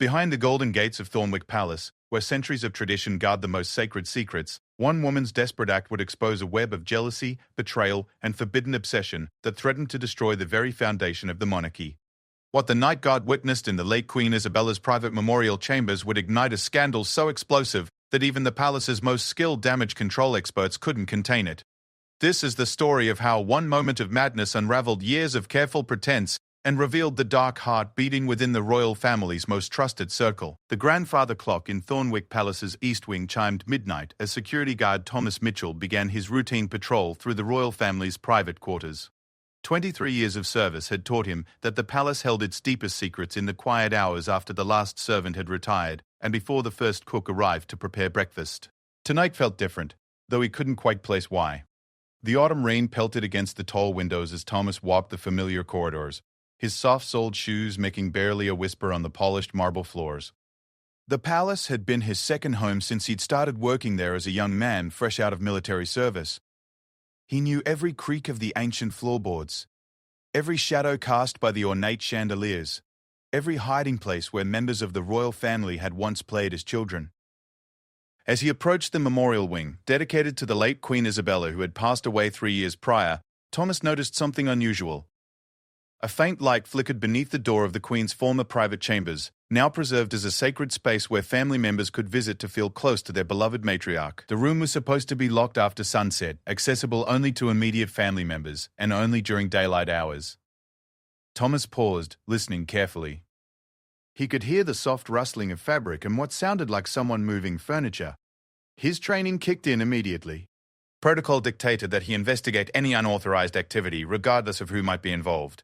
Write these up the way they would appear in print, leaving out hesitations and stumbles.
Behind the golden gates of Thornwick Palace, where centuries of tradition guard the most sacred secrets, one woman's desperate act would expose a web of jealousy, betrayal, and forbidden obsession that threatened to destroy the very foundation of the monarchy. What the night guard witnessed in the late Queen Isabella's private memorial chambers would ignite a scandal so explosive that even the palace's most skilled damage control experts couldn't contain it. This is the story of how one moment of madness unraveled years of careful pretense and revealed the dark heart beating within the royal family's most trusted circle. The grandfather clock in Thornwick Palace's east wing chimed midnight as security guard Thomas Mitchell began his routine patrol through the royal family's private quarters. 23 years of service had taught him that the palace held its deepest secrets in the quiet hours after the last servant had retired and before the first cook arrived to prepare breakfast. Tonight felt different, though he couldn't quite place why. The autumn rain pelted against the tall windows as Thomas walked the familiar corridors, his soft-soled shoes making barely a whisper on the polished marble floors. The palace had been his second home since he'd started working there as a young man fresh out of military service. He knew every creak of the ancient floorboards, every shadow cast by the ornate chandeliers, every hiding place where members of the royal family had once played as children. As he approached the memorial wing, dedicated to the late Queen Isabella who had passed away 3 years prior, Thomas noticed something unusual. A faint light flickered beneath the door of the Queen's former private chambers, now preserved as a sacred space where family members could visit to feel close to their beloved matriarch. The room was supposed to be locked after sunset, accessible only to immediate family members, and only during daylight hours. Thomas paused, listening carefully. He could hear the soft rustling of fabric and what sounded like someone moving furniture. His training kicked in immediately. Protocol dictated that he investigate any unauthorized activity, regardless of who might be involved.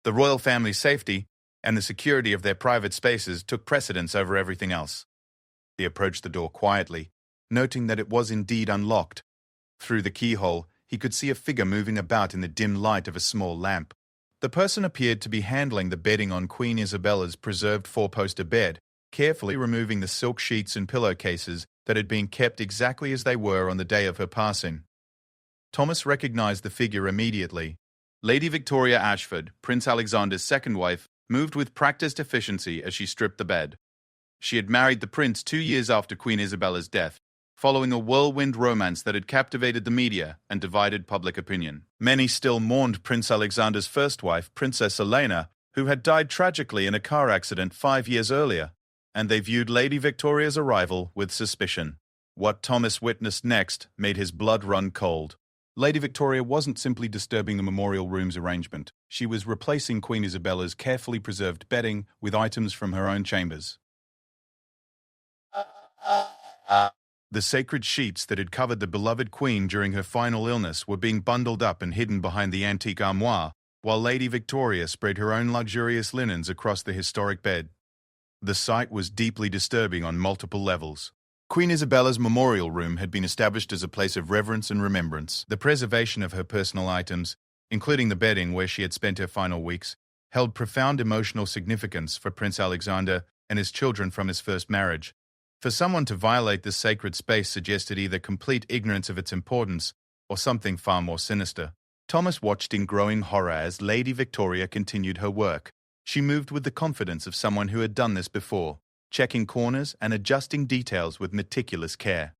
The royal family's safety and the security of their private spaces took precedence over everything else. He approached the door quietly, noting that it was indeed unlocked. Through the keyhole, he could see a figure moving about in the dim light of a small lamp. The person appeared to be handling the bedding on Queen Isabella's preserved four-poster bed, carefully removing the silk sheets and pillowcases that had been kept exactly as they were on the day of her passing. Thomas recognized the figure immediately. Lady Victoria Ashford, Prince Alexander's second wife, moved with practiced efficiency as she stripped the bed. She had married the prince 2 years after Queen Isabella's death, following a whirlwind romance that had captivated the media and divided public opinion. Many still mourned Prince Alexander's first wife, Princess Elena, who had died tragically in a car accident 5 years earlier, and they viewed Lady Victoria's arrival with suspicion. What Thomas witnessed next made his blood run cold. Lady Victoria wasn't simply disturbing the memorial room's arrangement. She was replacing Queen Isabella's carefully preserved bedding with items from her own chambers. The sacred sheets that had covered the beloved queen during her final illness were being bundled up and hidden behind the antique armoire, while Lady Victoria spread her own luxurious linens across the historic bed. The sight was deeply disturbing on multiple levels. Queen Isabella's memorial room had been established as a place of reverence and remembrance. The preservation of her personal items, including the bedding where she had spent her final weeks, held profound emotional significance for Prince Alexander and his children from his first marriage. For someone to violate this sacred space suggested either complete ignorance of its importance or something far more sinister. Thomas watched in growing horror as Lady Victoria continued her work. She moved with the confidence of someone who had done this before, checking corners and adjusting details with meticulous care.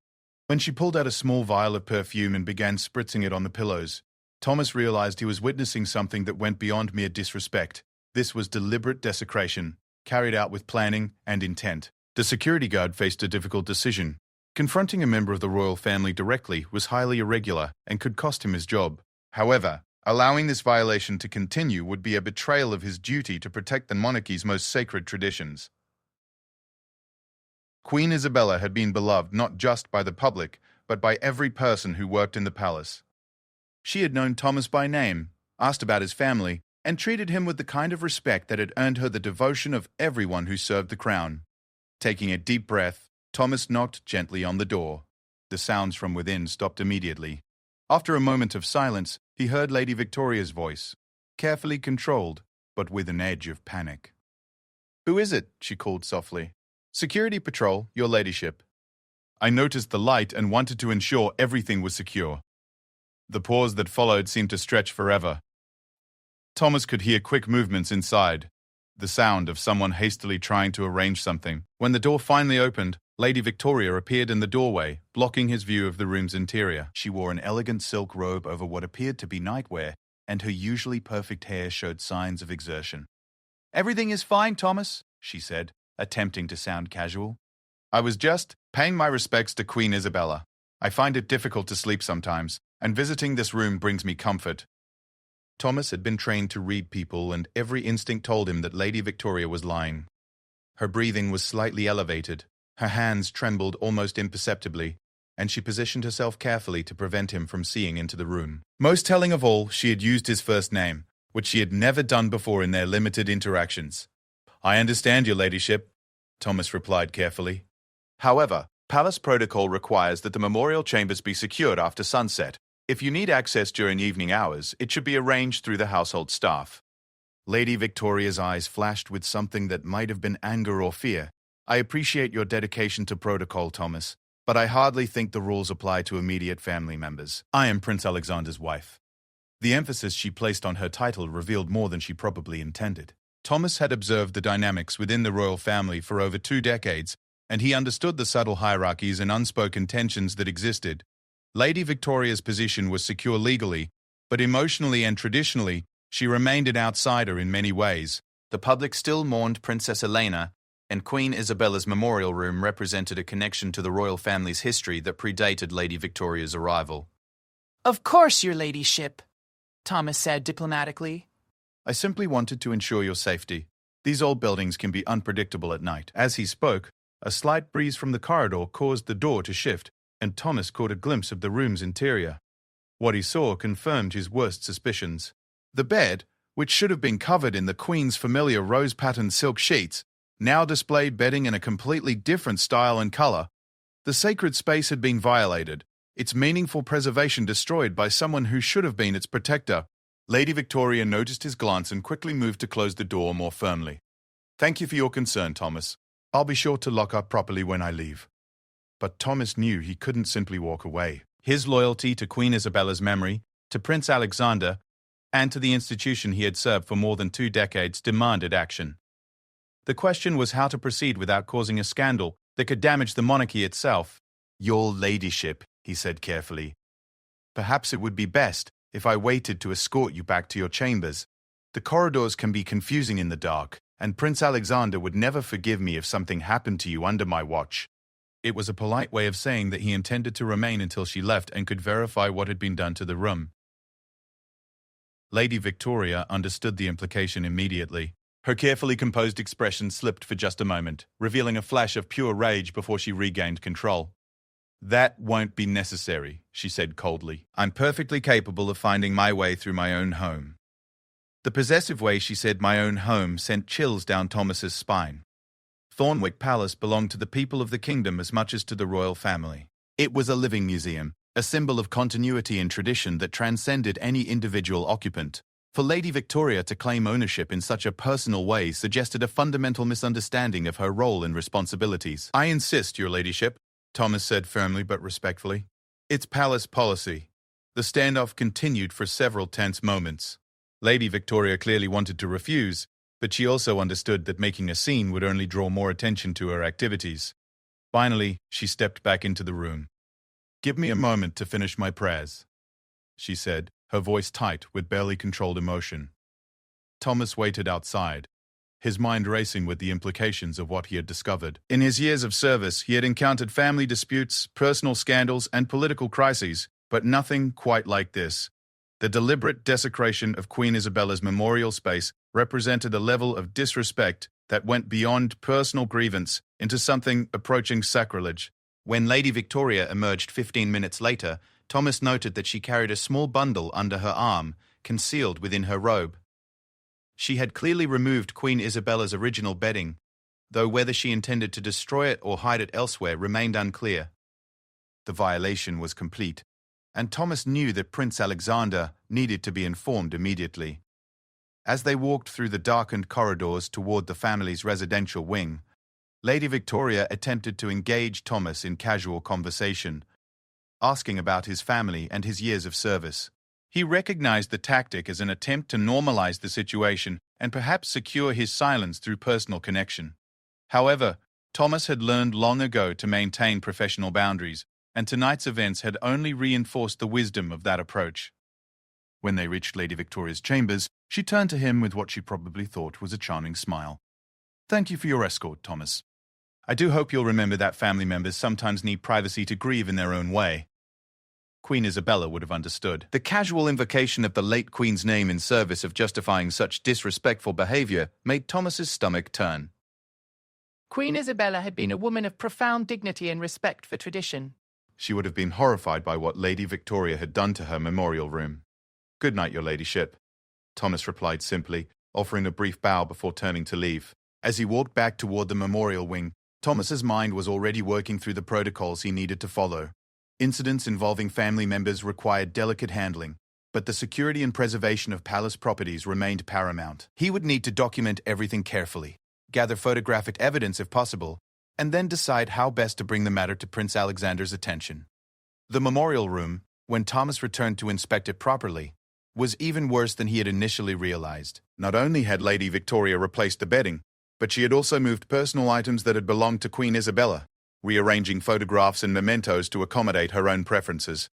When she pulled out a small vial of perfume and began spritzing it on the pillows, Thomas realized he was witnessing something that went beyond mere disrespect. This was deliberate desecration, carried out with planning and intent. The security guard faced a difficult decision. Confronting a member of the royal family directly was highly irregular and could cost him his job. However, allowing this violation to continue would be a betrayal of his duty to protect the monarchy's most sacred traditions. Queen Isabella had been beloved not just by the public, but by every person who worked in the palace. She had known Thomas by name, asked about his family, and treated him with the kind of respect that had earned her the devotion of everyone who served the crown. Taking a deep breath, Thomas knocked gently on the door. The sounds from within stopped immediately. After a moment of silence, he heard Lady Victoria's voice, carefully controlled, but with an edge of panic. "Who is it?" she called softly. "Security patrol, your ladyship." I noticed the light and wanted to ensure everything was secure. The pause that followed seemed to stretch forever. Thomas could hear quick movements inside. the sound of someone hastily trying to arrange something. When the door finally opened, Lady Victoria appeared in the doorway, blocking his view of the room's interior. She wore an elegant silk robe over what appeared to be nightwear, and her usually perfect hair showed signs of exertion. "Everything is fine, Thomas," she said, attempting to sound casual. "I was just paying my respects to Queen Isabella. I find it difficult to sleep sometimes, and visiting this room brings me comfort." Thomas had been trained to read people, and every instinct told him that Lady Victoria was lying. Her breathing was slightly elevated, her hands trembled almost imperceptibly, and she positioned herself carefully to prevent him from seeing into the room. Most telling of all, she had used his first name, which she had never done before in their limited interactions. "I understand, your ladyship," Thomas replied carefully. "However, palace protocol requires that the memorial chambers be secured after sunset. If you need access during evening hours, it should be arranged through the household staff." Lady Victoria's eyes flashed with something that might have been anger or fear. "I appreciate your dedication to protocol, Thomas, but I hardly think the rules apply to immediate family members. I am Prince Alexander's wife." The emphasis she placed on her title revealed more than she probably intended. Thomas had observed the dynamics within the royal family for over 2 decades, and he understood the subtle hierarchies and unspoken tensions that existed. Lady Victoria's position was secure legally, but emotionally and traditionally, she remained an outsider in many ways. The public still mourned Princess Elena, and Queen Isabella's memorial room represented a connection to the royal family's history that predated Lady Victoria's arrival. "Of course, your ladyship," Thomas said diplomatically. "I simply wanted to ensure your safety. These old buildings can be unpredictable at night." As he spoke, a slight breeze from the corridor caused the door to shift, and Thomas caught a glimpse of the room's interior. What he saw confirmed his worst suspicions. The bed, which should have been covered in the Queen's familiar rose-patterned silk sheets, now displayed bedding in a completely different style and color. The sacred space had been violated, its meaningful preservation destroyed by someone who should have been its protector. Lady Victoria noticed his glance and quickly moved to close the door more firmly. "Thank you for your concern, Thomas. I'll be sure to lock up properly when I leave." But Thomas knew he couldn't simply walk away. His loyalty to Queen Isabella's memory, to Prince Alexander, and to the institution he had served for more than 2 decades demanded action. The question was how to proceed without causing a scandal that could damage the monarchy itself. "Your ladyship," he said carefully. "Perhaps it would be best if I waited to escort you back to your chambers. The corridors can be confusing in the dark, and Prince Alexander would never forgive me if something happened to you under my watch." It was a polite way of saying that he intended to remain until she left and could verify what had been done to the room. Lady Victoria understood the implication immediately. Her carefully composed expression slipped for just a moment, revealing a flash of pure rage before she regained control. "That won't be necessary," she said coldly. "I'm perfectly capable of finding my way through my own home." The possessive way she said "my own home" sent chills down Thomas's spine. Thornwick Palace belonged to the people of the kingdom as much as to the royal family. It was a living museum, a symbol of continuity and tradition that transcended any individual occupant. For Lady Victoria to claim ownership in such a personal way suggested a fundamental misunderstanding of her role and responsibilities. "I insist, your ladyship," Thomas said firmly but respectfully. "It's palace policy." The standoff continued for several tense moments. Lady Victoria clearly wanted to refuse, but she also understood that making a scene would only draw more attention to her activities. Finally, she stepped back into the room. "Give me a moment to finish my prayers," she said, her voice tight with barely controlled emotion. Thomas waited outside, his mind racing with the implications of what he had discovered. In his years of service, he had encountered family disputes, personal scandals, and political crises, but nothing quite like this. The deliberate desecration of Queen Isabella's memorial space represented a level of disrespect that went beyond personal grievance into something approaching sacrilege. When Lady Victoria emerged 15 minutes later, Thomas noted that she carried a small bundle under her arm, concealed within her robe. She had clearly removed Queen Isabella's original bedding, though whether she intended to destroy it or hide it elsewhere remained unclear. The violation was complete, and Thomas knew that Prince Alexander needed to be informed immediately. As they walked through the darkened corridors toward the family's residential wing, Lady Victoria attempted to engage Thomas in casual conversation, asking about his family and his years of service. He recognized the tactic as an attempt to normalize the situation and perhaps secure his silence through personal connection. However, Thomas had learned long ago to maintain professional boundaries, and tonight's events had only reinforced the wisdom of that approach. When they reached Lady Victoria's chambers, she turned to him with what she probably thought was a charming smile. "Thank you for your escort, Thomas. I do hope you'll remember that family members sometimes need privacy to grieve in their own way." Queen Isabella would have understood. The casual invocation of the late Queen's name in service of justifying such disrespectful behavior made Thomas's stomach turn. Queen Isabella had been a woman of profound dignity and respect for tradition. She would have been horrified by what Lady Victoria had done to her memorial room. "Good night, your ladyship," Thomas replied simply, offering a brief bow before turning to leave. As he walked back toward the memorial wing, Thomas's mind was already working through the protocols he needed to follow. Incidents involving family members required delicate handling, but the security and preservation of palace properties remained paramount. He would need to document everything carefully, gather photographic evidence if possible, and then decide how best to bring the matter to Prince Alexander's attention. The memorial room, when Thomas returned to inspect it properly, was even worse than he had initially realized. Not only had Lady Victoria replaced the bedding, but she had also moved personal items that had belonged to Queen Isabella, rearranging photographs and mementos to accommodate her own preferences.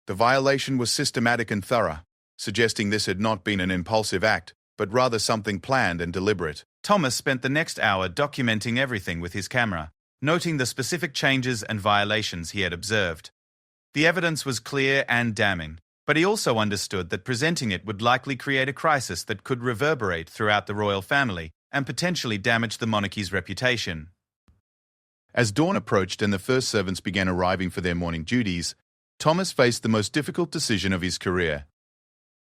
The violation was systematic and thorough, suggesting this had not been an impulsive act, but rather something planned and deliberate. Thomas spent the next hour documenting everything with his camera, noting the specific changes and violations he had observed. The evidence was clear and damning, but he also understood that presenting it would likely create a crisis that could reverberate throughout the royal family and potentially damage the monarchy's reputation. As dawn approached and the first servants began arriving for their morning duties, Thomas faced the most difficult decision of his career.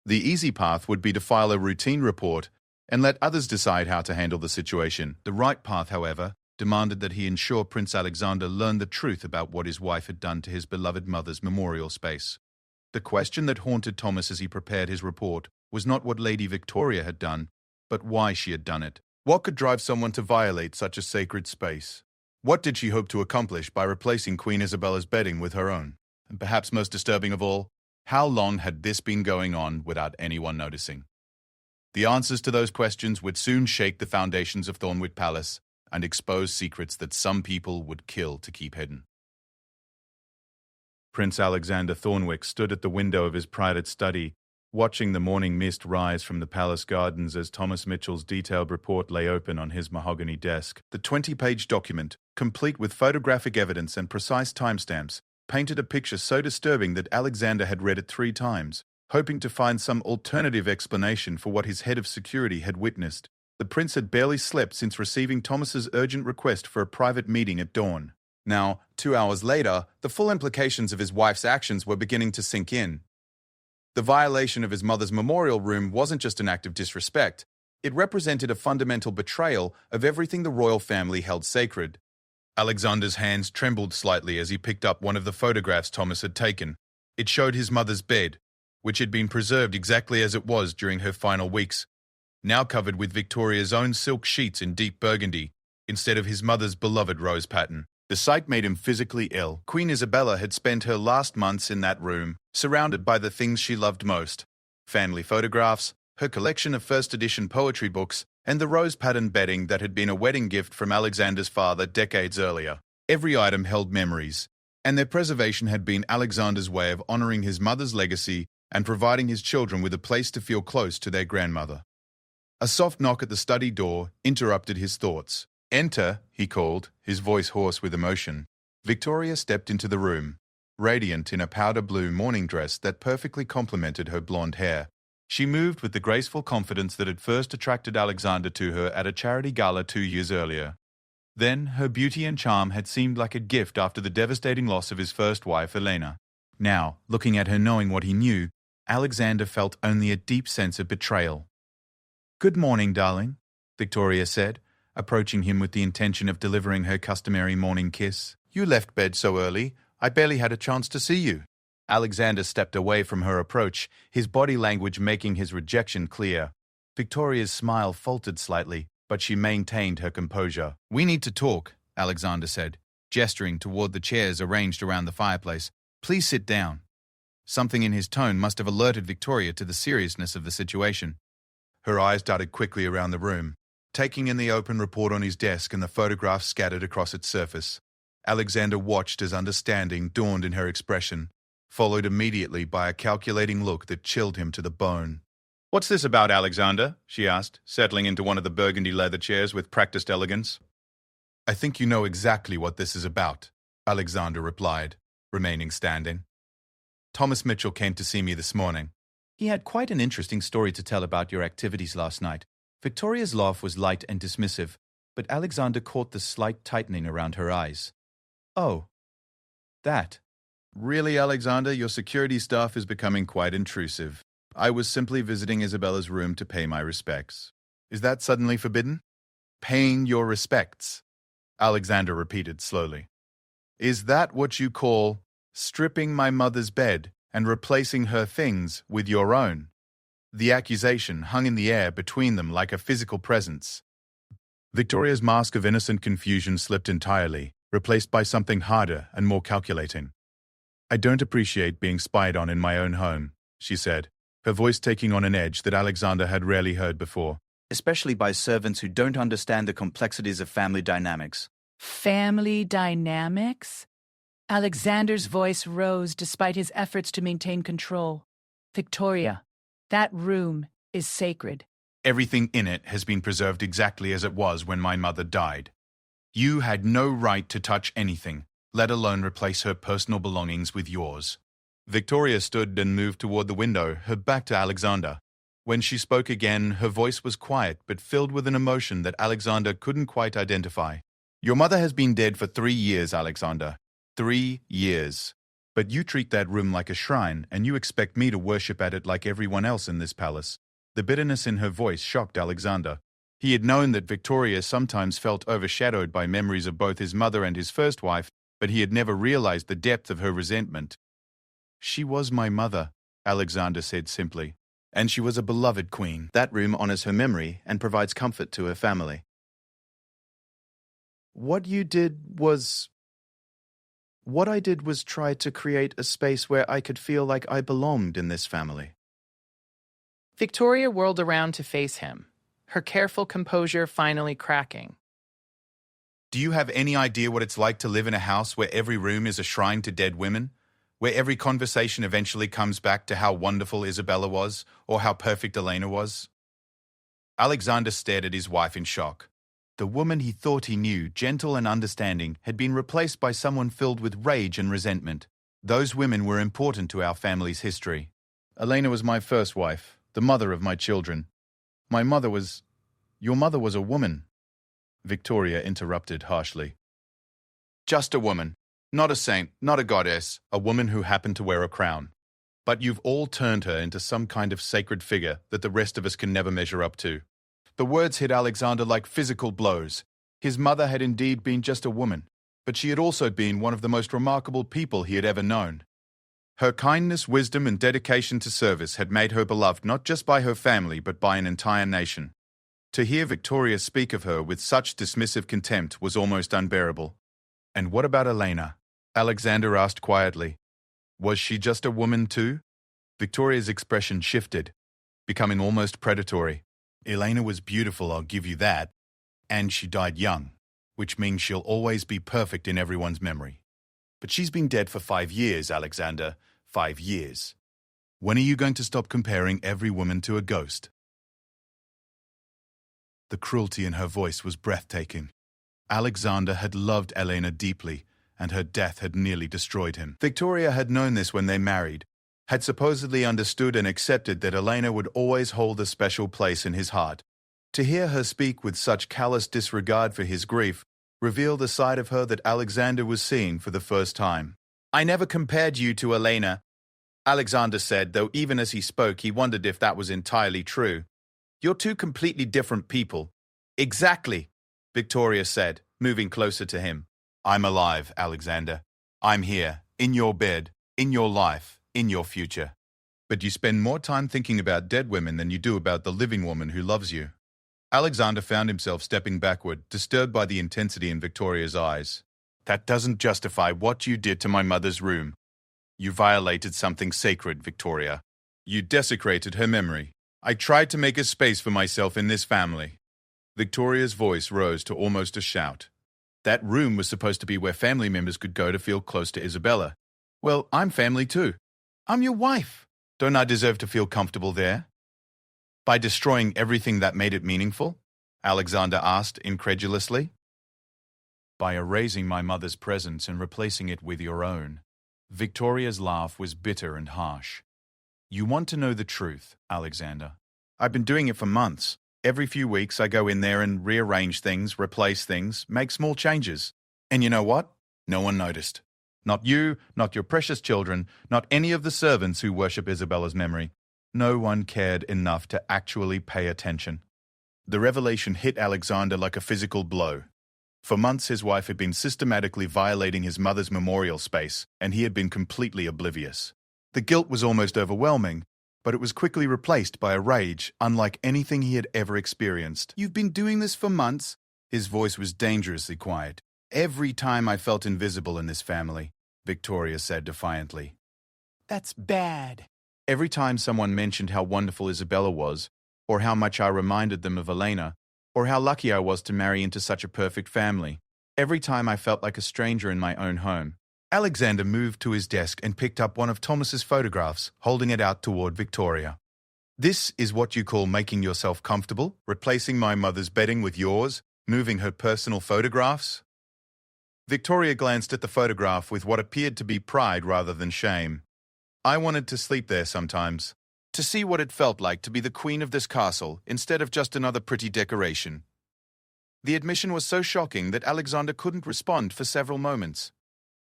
The easy path would be to file a routine report and let others decide how to handle the situation. The right path, however, demanded that he ensure Prince Alexander learn the truth about what his wife had done to his beloved mother's memorial space. The question that haunted Thomas as he prepared his report was not what Lady Victoria had done, but why she had done it. What could drive someone to violate such a sacred space? What did she hope to accomplish by replacing Queen Isabella's bedding with her own? And perhaps most disturbing of all, how long had this been going on without anyone noticing? The answers to those questions would soon shake the foundations of Thornwick Palace and expose secrets that some people would kill to keep hidden. Prince Alexander Thornwick stood at the window of his private study, watching the morning mist rise from the palace gardens as Thomas Mitchell's detailed report lay open on his mahogany desk. The 20-page document, complete with photographic evidence and precise timestamps, painted a picture so disturbing that Alexander had read it 3 times, hoping to find some alternative explanation for what his head of security had witnessed. The prince had barely slept since receiving Thomas's urgent request for a private meeting at dawn. Now, 2 hours later, the full implications of his wife's actions were beginning to sink in. The violation of his mother's memorial room wasn't just an act of disrespect. It represented a fundamental betrayal of everything the royal family held sacred. Alexander's hands trembled slightly as he picked up one of the photographs Thomas had taken. It showed his mother's bed, which had been preserved exactly as it was during her final weeks, now covered with Victoria's own silk sheets in deep burgundy, instead of his mother's beloved rose pattern. The sight made him physically ill. Queen Isabella had spent her last months in that room, surrounded by the things she loved most: family photographs, her collection of first-edition poetry books, and the rose-pattern bedding that had been a wedding gift from Alexander's father decades earlier. Every item held memories, and their preservation had been Alexander's way of honoring his mother's legacy and providing his children with a place to feel close to their grandmother. A soft knock at the study door interrupted his thoughts. "Enter," he called, his voice hoarse with emotion. Victoria stepped into the room, radiant in a powder-blue morning dress that perfectly complemented her blonde hair. She moved with the graceful confidence that had first attracted Alexander to her at a charity gala 2 years earlier. Then, her beauty and charm had seemed like a gift after the devastating loss of his first wife, Elena. Now, looking at her knowing what he knew, Alexander felt only a deep sense of betrayal. "Good morning, darling," Victoria said, approaching him with the intention of delivering her customary morning kiss. "You left bed so early, I barely had a chance to see you." Alexander stepped away from her approach, his body language making his rejection clear. Victoria's smile faltered slightly, but she maintained her composure. "We need to talk," Alexander said, gesturing toward the chairs arranged around the fireplace. "Please sit down." Something in his tone must have alerted Victoria to the seriousness of the situation. Her eyes darted quickly around the room, taking in the open report on his desk and the photographs scattered across its surface. Alexander watched as understanding dawned in her expression, followed immediately by a calculating look that chilled him to the bone. "What's this about, Alexander?" she asked, settling into one of the burgundy leather chairs with practiced elegance. "I think you know exactly what this is about," Alexander replied, remaining standing. "Thomas Mitchell came to see me this morning. He had quite an interesting story to tell about your activities last night." Victoria's laugh was light and dismissive, but Alexander caught the slight tightening around her eyes. "Oh, that. Really, Alexander, your security staff is becoming quite intrusive. I was simply visiting Isabella's room to pay my respects." "Is that suddenly forbidden?" "Paying your respects," Alexander repeated slowly. "Is that what you call stripping my mother's bed and replacing her things with your own?" The accusation hung in the air between them like a physical presence. Victoria's mask of innocent confusion slipped entirely, replaced by something harder and more calculating. "I don't appreciate being spied on in my own home," she said, her voice taking on an edge that Alexander had rarely heard before. "Especially by servants who don't understand the complexities of family dynamics." Family dynamics? Alexander's voice rose despite his efforts to maintain control. "Victoria, that room is sacred." "Everything in it has been preserved exactly as it was when my mother died. You had no right to touch anything, let alone replace her personal belongings with yours." Victoria stood and moved toward the window, her back to Alexander. When she spoke again, her voice was quiet but filled with an emotion that Alexander couldn't quite identify. "Your mother has been dead for 3 years, Alexander. 3 years. But you treat that room like a shrine, and you expect me to worship at it like everyone else in this palace." The bitterness in her voice shocked Alexander. He had known that Victoria sometimes felt overshadowed by memories of both his mother and his first wife, but he had never realized the depth of her resentment. "She was my mother," Alexander said simply, "and she was a beloved queen. That room honors her memory and provides comfort to her family. What I did was try to create a space where I could feel like I belonged in this family." Victoria whirled around to face him, her careful composure finally cracking. "Do you have any idea what it's like to live in a house where every room is a shrine to dead women? Where every conversation eventually comes back to how wonderful Isabella was, or how perfect Elena was?" Alexander stared at his wife in shock. The woman he thought he knew, gentle and understanding, had been replaced by someone filled with rage and resentment. Those women were important to our family's history. "Elena was my first wife, the mother of my children. Your mother was a woman," Victoria interrupted harshly. "Just a woman. Not a saint, not a goddess, a woman who happened to wear a crown. But you've all turned her into some kind of sacred figure that the rest of us can never measure up to." The words hit Alexander like physical blows. His mother had indeed been just a woman, but she had also been one of the most remarkable people he had ever known. Her kindness, wisdom, and dedication to service had made her beloved not just by her family but by an entire nation. To hear Victoria speak of her with such dismissive contempt was almost unbearable. "And what about Elena?" Alexander asked quietly. "Was she just a woman too?" Victoria's expression shifted, becoming almost predatory. "Elena was beautiful, I'll give you that. And she died young, which means she'll always be perfect in everyone's memory. But she's been dead for 5 years, Alexander. 5 years. When are you going to stop comparing every woman to a ghost?" The cruelty in her voice was breathtaking. Alexander had loved Elena deeply, and her death had nearly destroyed him. Victoria had known this when they married, had supposedly understood and accepted that Elena would always hold a special place in his heart. To hear her speak with such callous disregard for his grief revealed a side of her that Alexander was seeing for the first time. "I never compared you to Elena," Alexander said, though even as he spoke he wondered if that was entirely true. "You're two completely different people." "Exactly," Victoria said, moving closer to him. "I'm alive, Alexander. I'm here, in your bed, in your life, in your future. But you spend more time thinking about dead women than you do about the living woman who loves you." Alexander found himself stepping backward, disturbed by the intensity in Victoria's eyes. "That doesn't justify what you did to my mother's room. You violated something sacred, Victoria. You desecrated her memory." I tried to make a space for myself in this family. Victoria's voice rose to almost a shout. That room was supposed to be where family members could go to feel close to Isabella. Well, I'm family too. I'm your wife. Don't I deserve to feel comfortable there? By destroying everything that made it meaningful? Alexander asked incredulously. By erasing my mother's presence and replacing it with your own. Victoria's laugh was bitter and harsh. You want to know the truth, Alexander. I've been doing it for months. Every few weeks I go in there and rearrange things, replace things, make small changes. And you know what? No one noticed. Not you, not your precious children, not any of the servants who worship Isabella's memory. No one cared enough to actually pay attention. The revelation hit Alexander like a physical blow. For months his wife had been systematically violating his mother's memorial space, and he had been completely oblivious. The guilt was almost overwhelming, but it was quickly replaced by a rage unlike anything he had ever experienced. You've been doing this for months? His voice was dangerously quiet. Every time I felt invisible in this family, Victoria said defiantly. That's bad. Every time someone mentioned how wonderful Isabella was, or how much I reminded them of Elena, or how lucky I was to marry into such a perfect family. Every time I felt like a stranger in my own home. Alexander moved to his desk and picked up one of Thomas's photographs, holding it out toward Victoria. This is what you call making yourself comfortable? Replacing my mother's bedding with yours? Moving her personal photographs? Victoria glanced at the photograph with what appeared to be pride rather than shame. I wanted to sleep there sometimes. To see what it felt like to be the queen of this castle instead of just another pretty decoration. The admission was so shocking that Alexander couldn't respond for several moments.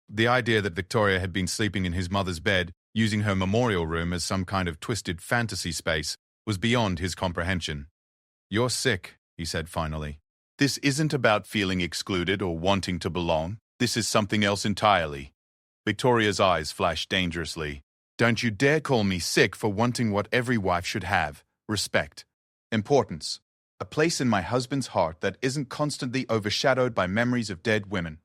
The idea that Victoria had been sleeping in his mother's bed, using her memorial room as some kind of twisted fantasy space, was beyond his comprehension. You're sick, he said finally. This isn't about feeling excluded or wanting to belong. This is something else entirely. Victoria's eyes flashed dangerously. Don't you dare call me sick for wanting what every wife should have. Respect. Importance. A place in my husband's heart that isn't constantly overshadowed by memories of dead women.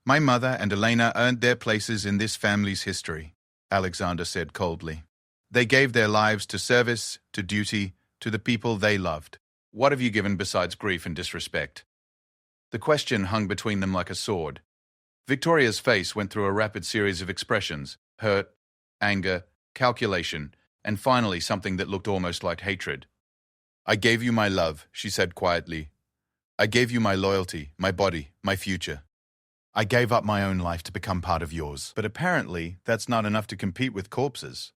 My mother and Elena earned their places in this family's history, Alexander said coldly. They gave their lives to service, to duty, to the people they loved. What have you given besides grief and disrespect? The question hung between them like a sword. Victoria's face went through a rapid series of expressions, hurt, anger, calculation, and finally something that looked almost like hatred. I gave you my love, she said quietly. I gave you my loyalty, my body, my future. I gave up my own life to become part of yours. But apparently, that's not enough to compete with corpses.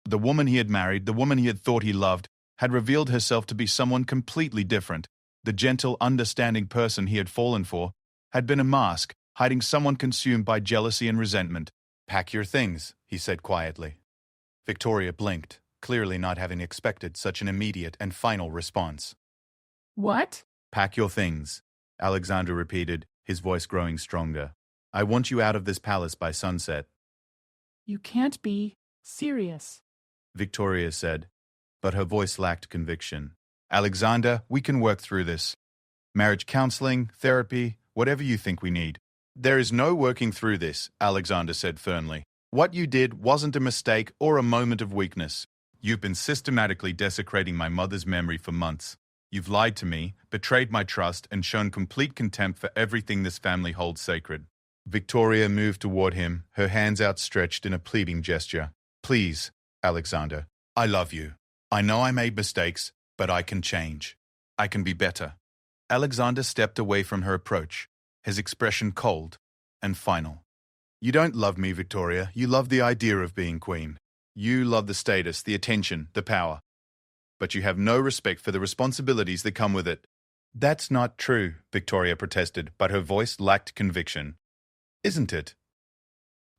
The woman he had married, the woman he had thought he loved, had revealed herself to be someone completely different. The gentle, understanding person he had fallen for had been a mask, hiding someone consumed by jealousy and resentment. Pack your things, he said quietly. Victoria blinked, clearly not having expected such an immediate and final response. What? Pack your things, Alexander repeated, his voice growing stronger. I want you out of this palace by sunset. You can't be serious, Victoria said, but her voice lacked conviction. Alexander, we can work through this. Marriage counseling, therapy, whatever you think we need. There is no working through this, Alexander said firmly. What you did wasn't a mistake or a moment of weakness. You've been systematically desecrating my mother's memory for months. You've lied to me, betrayed my trust, and shown complete contempt for everything this family holds sacred. Victoria moved toward him, her hands outstretched in a pleading gesture. Please, Alexander, I love you. I know I made mistakes, but I can change. I can be better. Alexander stepped away from her approach, his expression cold and final. You don't love me, Victoria. You love the idea of being queen. You love the status, the attention, the power. But you have no respect for the responsibilities that come with it. That's not true, Victoria protested, but her voice lacked conviction. Isn't it?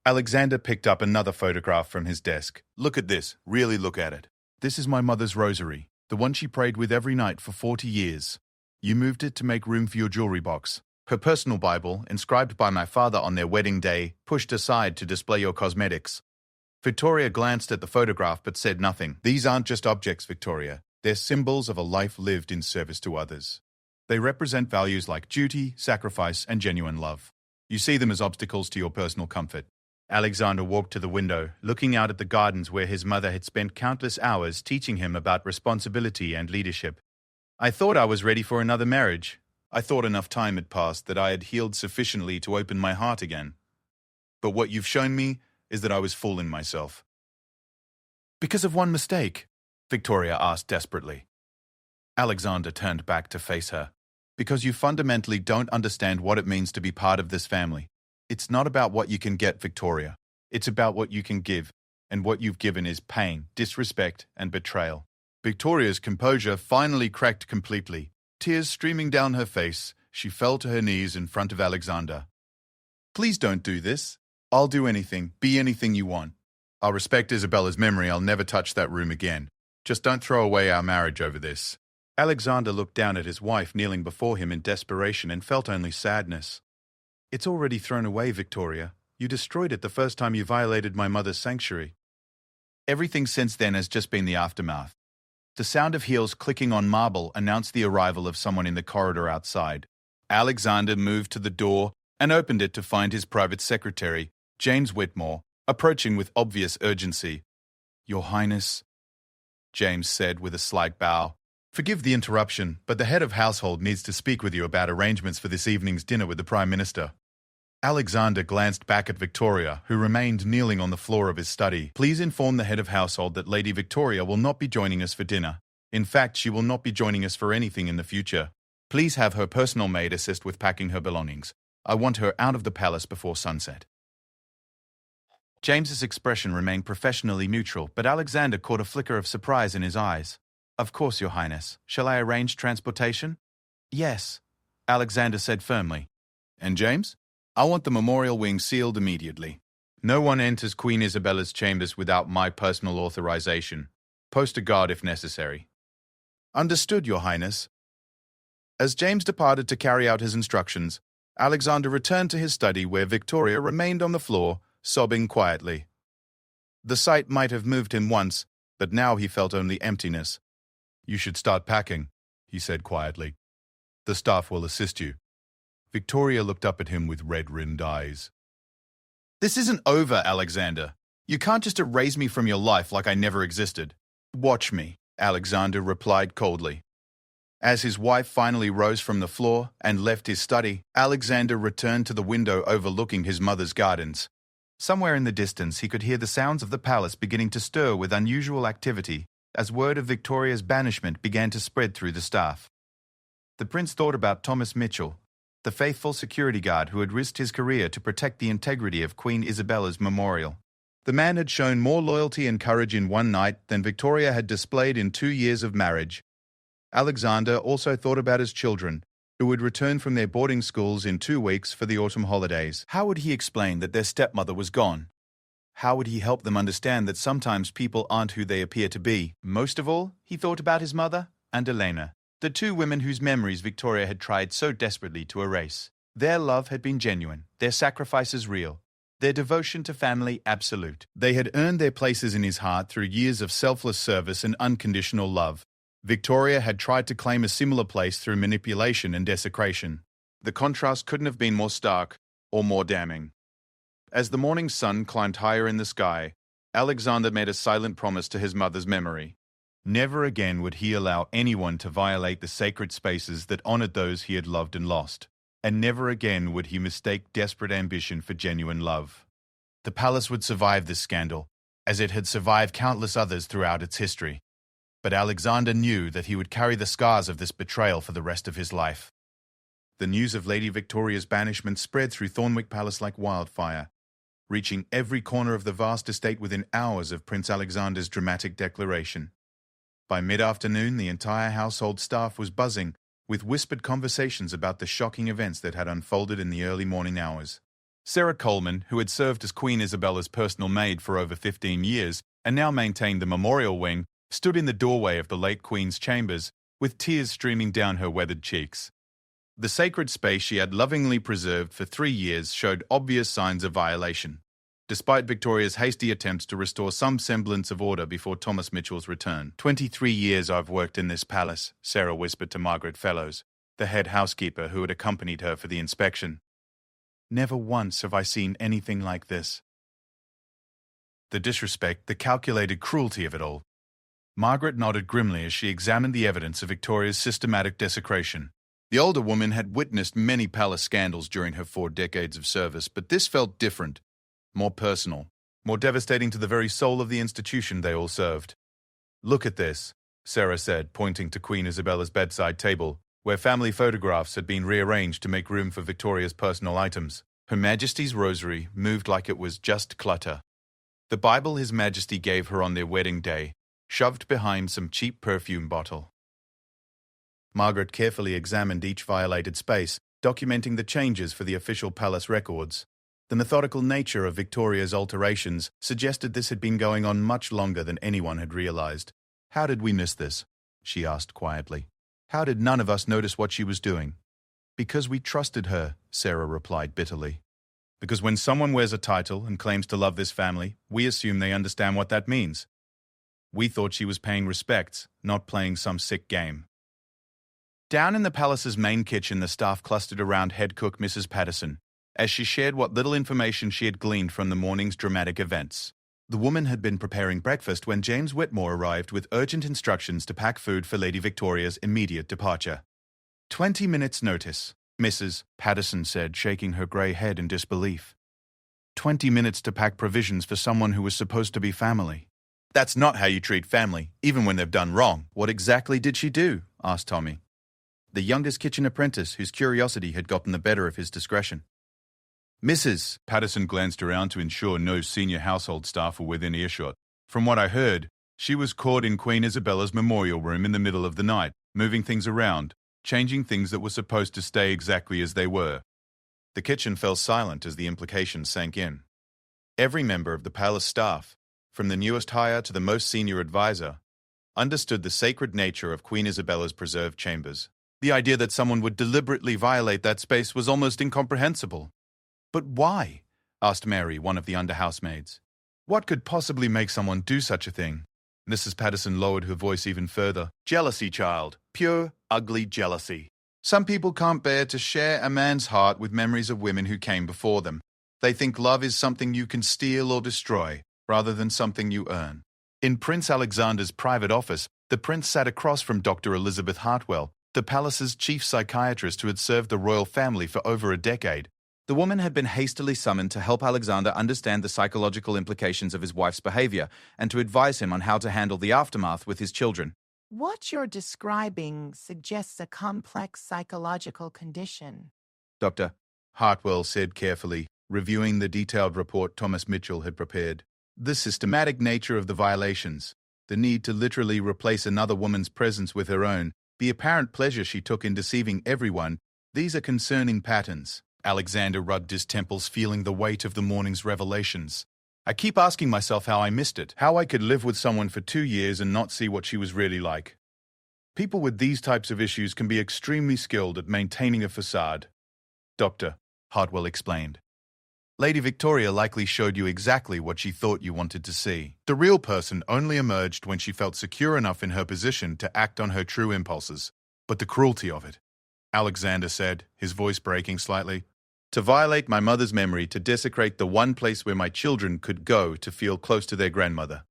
Alexander picked up another photograph from his desk. Look at this. Really look at it. This is my mother's rosary, the one she prayed with every night for 40 years. You moved it to make room for your jewelry box. Her personal Bible, inscribed by my father on their wedding day, pushed aside to display your cosmetics. Victoria glanced at the photograph but said nothing. These aren't just objects, Victoria. They're symbols of a life lived in service to others. They represent values like duty, sacrifice, and genuine love. You see them as obstacles to your personal comfort. Alexander walked to the window, looking out at the gardens where his mother had spent countless hours teaching him about responsibility and leadership. I thought I was ready for another marriage. I thought enough time had passed that I had healed sufficiently to open my heart again. But what you've shown me is that I was fooling myself. Because of one mistake? Victoria asked desperately. Alexander turned back to face her. Because you fundamentally don't understand what it means to be part of this family. It's not about what you can get, Victoria. It's about what you can give, and what you've given is pain, disrespect, and betrayal. Victoria's composure finally cracked completely. Tears streaming down her face, she fell to her knees in front of Alexander. Please don't do this. I'll do anything, be anything you want. I'll respect Isabella's memory. I'll never touch that room again. Just don't throw away our marriage over this. Alexander looked down at his wife kneeling before him in desperation and felt only sadness. It's already thrown away, Victoria. You destroyed it the first time you violated my mother's sanctuary. Everything since then has just been the aftermath. The sound of heels clicking on marble announced the arrival of someone in the corridor outside. Alexander moved to the door and opened it to find his private secretary, James Whitmore, approaching with obvious urgency. Your Highness, James said with a slight bow. Forgive the interruption, but the head of household needs to speak with you about arrangements for this evening's dinner with the Prime Minister. Alexander glanced back at Victoria, who remained kneeling on the floor of his study. Please inform the head of household that Lady Victoria will not be joining us for dinner. In fact, she will not be joining us for anything in the future. Please have her personal maid assist with packing her belongings. I want her out of the palace before sunset. James's expression remained professionally neutral, but Alexander caught a flicker of surprise in his eyes. Of course, Your Highness. Shall I arrange transportation? Yes, Alexander said firmly. And James? I want the memorial wing sealed immediately. No one enters Queen Isabella's chambers without my personal authorization. Post a guard if necessary. Understood, Your Highness. As James departed to carry out his instructions, Alexander returned to his study where Victoria remained on the floor, sobbing quietly. The sight might have moved him once, but now he felt only emptiness. You should start packing, he said quietly. The staff will assist you. Victoria looked up at him with red-rimmed eyes. This isn't over, Alexander. You can't just erase me from your life like I never existed. Watch me, Alexander replied coldly. As his wife finally rose from the floor and left his study, Alexander returned to the window overlooking his mother's gardens. Somewhere in the distance he could hear the sounds of the palace beginning to stir with unusual activity as word of Victoria's banishment began to spread through the staff. The prince thought about Thomas Mitchell, the faithful security guard who had risked his career to protect the integrity of Queen Isabella's memorial. The man had shown more loyalty and courage in one night than Victoria had displayed in 2 years of marriage. Alexander also thought about his children, who would return from their boarding schools in 2 weeks for the autumn holidays. How would he explain that their stepmother was gone? How would he help them understand that sometimes people aren't who they appear to be? Most of all, he thought about his mother and Elena, the 2 women whose memories Victoria had tried so desperately to erase. Their love had been genuine, their sacrifices real, their devotion to family absolute. They had earned their places in his heart through years of selfless service and unconditional love. Victoria had tried to claim a similar place through manipulation and desecration. The contrast couldn't have been more stark or more damning. As the morning sun climbed higher in the sky, Alexander made a silent promise to his mother's memory. Never again would he allow anyone to violate the sacred spaces that honored those he had loved and lost. And never again would he mistake desperate ambition for genuine love. The palace would survive this scandal, as it had survived countless others throughout its history. But Alexander knew that he would carry the scars of this betrayal for the rest of his life. The news of Lady Victoria's banishment spread through Thornwick Palace like wildfire, reaching every corner of the vast estate within hours of Prince Alexander's dramatic declaration. By mid-afternoon, the entire household staff was buzzing with whispered conversations about the shocking events that had unfolded in the early morning hours. Sarah Coleman, who had served as Queen Isabella's personal maid for over 15 years and now maintained the memorial wing, stood in the doorway of the late Queen's chambers, with tears streaming down her weathered cheeks. The sacred space she had lovingly preserved for 3 years showed obvious signs of violation, despite Victoria's hasty attempts to restore some semblance of order before Thomas Mitchell's return. 23 years I've worked in this palace, Sarah whispered to Margaret Fellows, the head housekeeper who had accompanied her for the inspection. Never once have I seen anything like this. The disrespect, the calculated cruelty of it all. Margaret nodded grimly as she examined the evidence of Victoria's systematic desecration. The older woman had witnessed many palace scandals during her 4 decades of service, but this felt different, more personal, more devastating to the very soul of the institution they all served. "Look at this," Sarah said, pointing to Queen Isabella's bedside table, where family photographs had been rearranged to make room for Victoria's personal items. Her Majesty's rosary moved like it was just clutter. The Bible His Majesty gave her on their wedding day, shoved behind some cheap perfume bottle. Margaret carefully examined each violated space, documenting the changes for the official palace records. The methodical nature of Victoria's alterations suggested this had been going on much longer than anyone had realized. "How did we miss this?" she asked quietly. "How did none of us notice what she was doing?" "Because we trusted her," Sarah replied bitterly. "Because when someone wears a title and claims to love this family, we assume they understand what that means. We thought she was paying respects, not playing some sick game." Down in the palace's main kitchen, the staff clustered around head cook Mrs. Patterson, as she shared what little information she had gleaned from the morning's dramatic events. The woman had been preparing breakfast when James Whitmore arrived with urgent instructions to pack food for Lady Victoria's immediate departure. 20 minutes' notice, Mrs. Patterson said, shaking her grey head in disbelief. 20 minutes to pack provisions for someone who was supposed to be family. "That's not how you treat family, even when they've done wrong." "What exactly did she do?" asked Tommy, the youngest kitchen apprentice whose curiosity had gotten the better of his discretion. "Mrs. Patterson glanced around to ensure no senior household staff were within earshot. "From what I heard, she was caught in Queen Isabella's memorial room in the middle of the night, moving things around, changing things that were supposed to stay exactly as they were." The kitchen fell silent as the implications sank in. Every member of the palace staff, from the newest hire to the most senior advisor, understood the sacred nature of Queen Isabella's preserved chambers. The idea that someone would deliberately violate that space was almost incomprehensible. "But why?" asked Mary, one of the under-housemaids. "What could possibly make someone do such a thing?" Mrs. Patterson lowered her voice even further. "Jealousy, child. Pure, ugly jealousy. Some people can't bear to share a man's heart with memories of women who came before them. They think love is something you can steal or destroy, rather than something you earn." In Prince Alexander's private office, the prince sat across from Dr. Elizabeth Hartwell, the palace's chief psychiatrist who had served the royal family for over a decade. The woman had been hastily summoned to help Alexander understand the psychological implications of his wife's behavior and to advise him on how to handle the aftermath with his children. "What you're describing suggests a complex psychological condition," Dr. Hartwell said carefully, reviewing the detailed report Thomas Mitchell had prepared. "The systematic nature of the violations, the need to literally replace another woman's presence with her own, the apparent pleasure she took in deceiving everyone, these are concerning patterns." Alexander rubbed his temples, feeling the weight of the morning's revelations. "I keep asking myself how I missed it, how I could live with someone for 2 years and not see what she was really like." People with these types of issues can be extremely skilled at maintaining a facade, Dr. Hartwell explained. Lady Victoria likely showed you exactly what she thought you wanted to see. The real person only emerged when she felt secure enough in her position to act on her true impulses. But the cruelty of it, Alexander said, his voice breaking slightly. "To violate my mother's memory, to desecrate the one place where my children could go to feel close to their grandmother.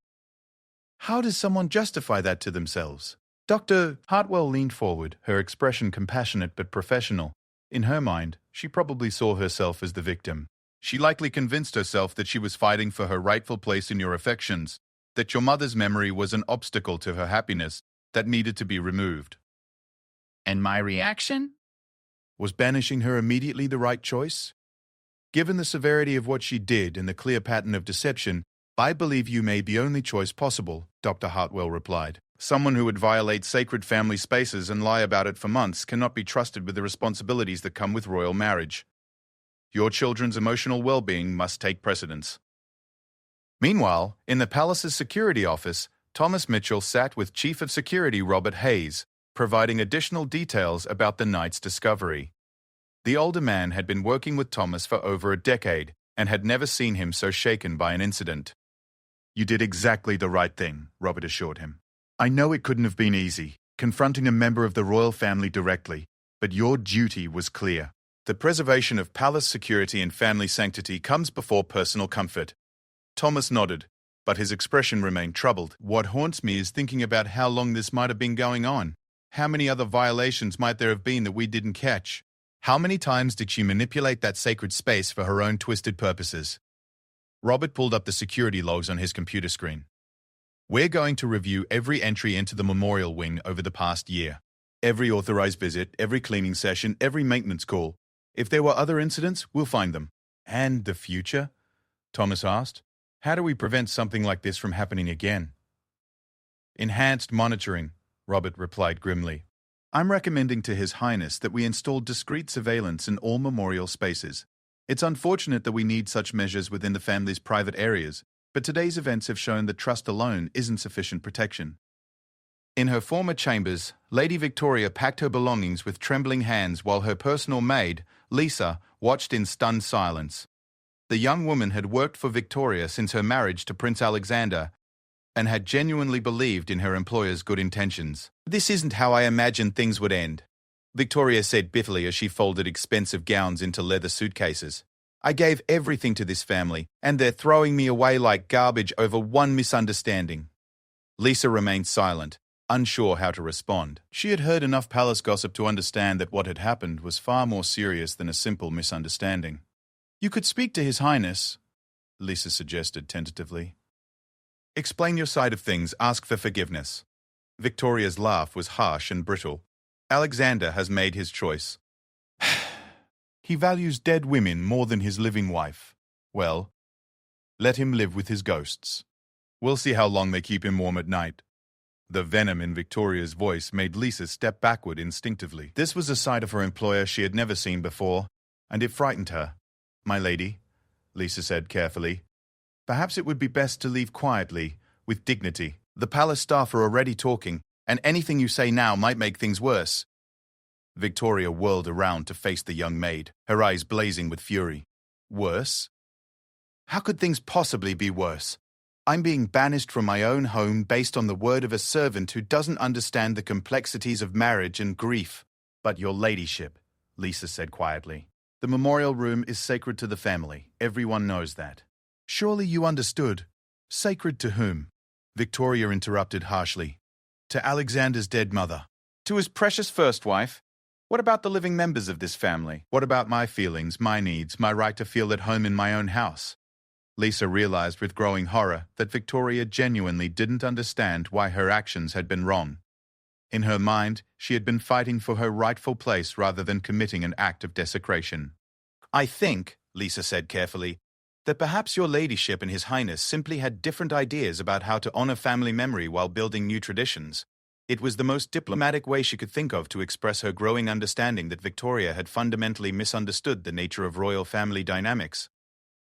How does someone justify that to themselves?" Dr. Hartwell leaned forward, her expression compassionate but professional. In her mind, she probably saw herself as the victim. She likely convinced herself that she was fighting for her rightful place in your affections, that your mother's memory was an obstacle to her happiness that needed to be removed. And my reaction? Was banishing her immediately the right choice? Given the severity of what she did and the clear pattern of deception, I believe you made the only choice possible, Dr. Hartwell replied. Someone who would violate sacred family spaces and lie about it for months cannot be trusted with the responsibilities that come with royal marriage. Your children's emotional well-being must take precedence. Meanwhile, in the palace's security office, Thomas Mitchell sat with Chief of Security Robert Hayes, providing additional details about the night's discovery. The older man had been working with Thomas for over a decade and had never seen him so shaken by an incident. "You did exactly the right thing," Robert assured him. "I know it couldn't have been easy, confronting a member of the royal family directly, but your duty was clear. The preservation of palace security and family sanctity comes before personal comfort." Thomas nodded, but his expression remained troubled. What haunts me is thinking about how long this might have been going on. How many other violations might there have been that we didn't catch? How many times did she manipulate that sacred space for her own twisted purposes? Robert pulled up the security logs on his computer screen. We're going to review every entry into the memorial wing over the past year. Every authorized visit, every cleaning session, every maintenance call. If there were other incidents, we'll find them. And the future? Thomas asked. How do we prevent something like this from happening again? Enhanced monitoring, Robert replied grimly. I'm recommending to His Highness that we install discreet surveillance in all memorial spaces. It's unfortunate that we need such measures within the family's private areas, but today's events have shown that trust alone isn't sufficient protection. In her former chambers, Lady Victoria packed her belongings with trembling hands while her personal maid, Lisa, watched in stunned silence. The young woman had worked for Victoria since her marriage to Prince Alexander and had genuinely believed in her employer's good intentions. This isn't how I imagined things would end, Victoria said bitterly as she folded expensive gowns into leather suitcases. I gave everything to this family, and they're throwing me away like garbage over one misunderstanding. Lisa remained silent, unsure how to respond. She had heard enough palace gossip to understand that what had happened was far more serious than a simple misunderstanding. You could speak to His Highness, Lisa suggested tentatively. Explain your side of things, ask for forgiveness. Victoria's laugh was harsh and brittle. Alexander has made his choice. He values dead women more than his living wife. Well, let him live with his ghosts. We'll see how long they keep him warm at night. The venom in Victoria's voice made Lisa step backward instinctively. This was a side of her employer she had never seen before, and it frightened her. My lady, Lisa said carefully, perhaps it would be best to leave quietly, with dignity. The palace staff are already talking, and anything you say now might make things worse. Victoria whirled around to face the young maid, her eyes blazing with fury. Worse? How could things possibly be worse? I'm being banished from my own home based on the word of a servant who doesn't understand the complexities of marriage and grief. But your ladyship, Lisa said quietly. The memorial room is sacred to the family. Everyone knows that. Surely you understood. Sacred to whom? Victoria interrupted harshly. To Alexander's dead mother. To his precious first wife. What about the living members of this family? What about my feelings, my needs, my right to feel at home in my own house? Lisa realized with growing horror that Victoria genuinely didn't understand why her actions had been wrong. In her mind, she had been fighting for her rightful place rather than committing an act of desecration. I think, Lisa said carefully, that perhaps your ladyship and His Highness simply had different ideas about how to honor family memory while building new traditions. It was the most diplomatic way she could think of to express her growing understanding that Victoria had fundamentally misunderstood the nature of royal family dynamics.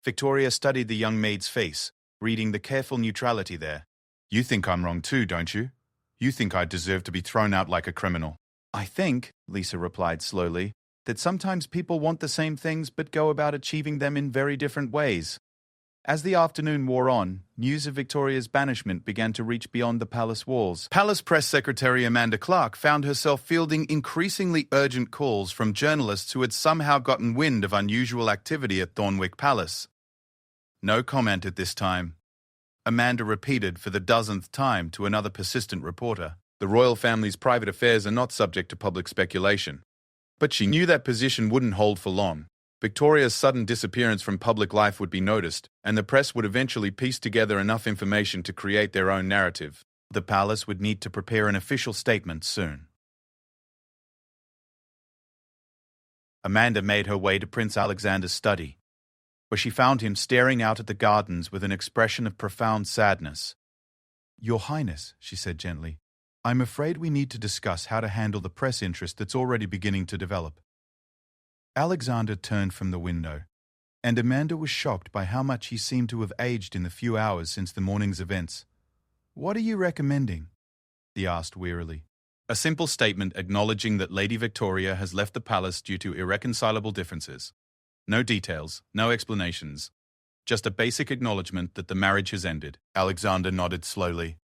Victoria studied the young maid's face, reading the careful neutrality there. You think I'm wrong too, don't you? You think I deserve to be thrown out like a criminal. I think, Lisa replied slowly, that sometimes people want the same things but go about achieving them in very different ways. As the afternoon wore on, news of Victoria's banishment began to reach beyond the palace walls. Palace Press Secretary Amanda Clark found herself fielding increasingly urgent calls from journalists who had somehow gotten wind of unusual activity at Thornwick Palace. No comment at this time. Amanda repeated for the dozenth time to another persistent reporter. The royal family's private affairs are not subject to public speculation. But she knew that position wouldn't hold for long. Victoria's sudden disappearance from public life would be noticed, and the press would eventually piece together enough information to create their own narrative. The palace would need to prepare an official statement soon. Amanda made her way to Prince Alexander's study, where she found him staring out at the gardens with an expression of profound sadness. Your Highness, she said gently, I'm afraid we need to discuss how to handle the press interest that's already beginning to develop. Alexander turned from the window, and Amanda was shocked by how much he seemed to have aged in the few hours since the morning's events. What are you recommending? He asked wearily. A simple statement acknowledging that Lady Victoria has left the palace due to irreconcilable differences. No details, no explanations. Just a basic acknowledgement that the marriage has ended. Alexander nodded slowly.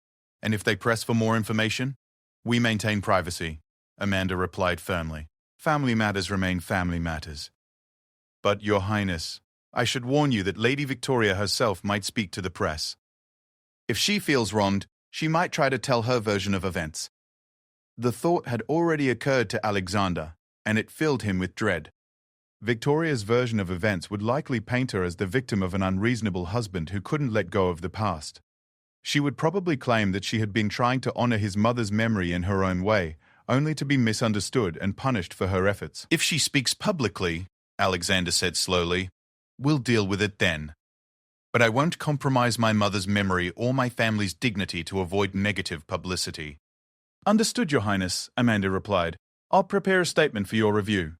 And if they press for more information? We maintain privacy, Amanda replied firmly. Family matters remain family matters. But, Your Highness, I should warn you that Lady Victoria herself might speak to the press. If she feels wronged, she might try to tell her version of events. The thought had already occurred to Alexander, and it filled him with dread. Victoria's version of events would likely paint her as the victim of an unreasonable husband who couldn't let go of the past. She would probably claim that she had been trying to honor his mother's memory in her own way, only to be misunderstood and punished for her efforts. If she speaks publicly, Alexander said slowly, we'll deal with it then. But I won't compromise my mother's memory or my family's dignity to avoid negative publicity. Understood, Your Highness, Amanda replied. I'll prepare a statement for your review.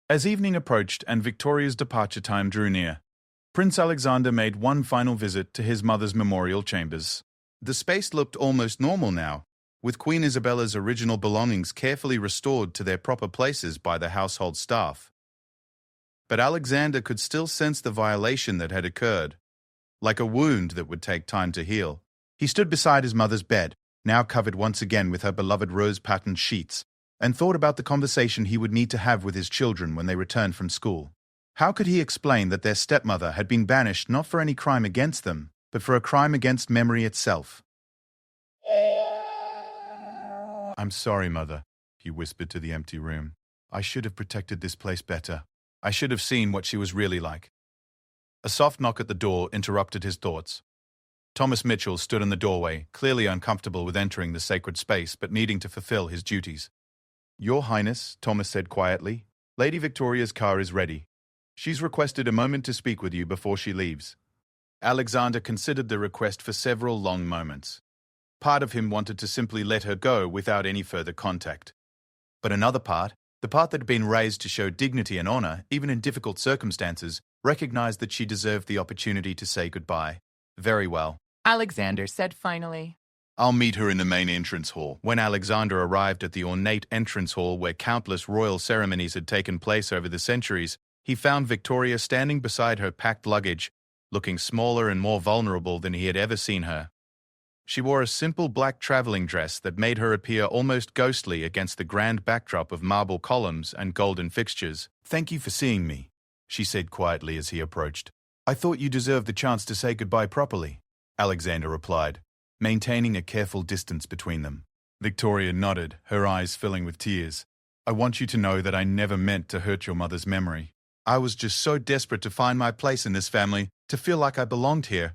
As evening approached and Victoria's departure time drew near, Prince Alexander made one final visit to his mother's memorial chambers. The space looked almost normal now, with Queen Isabella's original belongings carefully restored to their proper places by the household staff. But Alexander could still sense the violation that had occurred, like a wound that would take time to heal. He stood beside his mother's bed, now covered once again with her beloved rose-patterned sheets, and thought about the conversation he would need to have with his children when they returned from school. How could he explain that their stepmother had been banished not for any crime against them, but for a crime against memory itself? I'm sorry, Mother, he whispered to the empty room. I should have protected this place better. I should have seen what she was really like. A soft knock at the door interrupted his thoughts. Thomas Mitchell stood in the doorway, clearly uncomfortable with entering the sacred space but needing to fulfill his duties. Your Highness, Thomas said quietly, Lady Victoria's car is ready. She's requested a moment to speak with you before she leaves. Alexander considered the request for several long moments. Part of him wanted to simply let her go without any further contact. But another part, the part that had been raised to show dignity and honor, even in difficult circumstances, recognized that she deserved the opportunity to say goodbye. Very well, Alexander said finally. I'll meet her in the main entrance hall. When Alexander arrived at the ornate entrance hall where countless royal ceremonies had taken place over the centuries, he found Victoria standing beside her packed luggage, looking smaller and more vulnerable than he had ever seen her. She wore a simple black traveling dress that made her appear almost ghostly against the grand backdrop of marble columns and golden fixtures. Thank you for seeing me, she said quietly as he approached. I thought you deserved the chance to say goodbye properly, Alexander replied, maintaining a careful distance between them. Victoria nodded, her eyes filling with tears. I want you to know that I never meant to hurt your mother's memory. I was just so desperate to find my place in this family, to feel like I belonged here.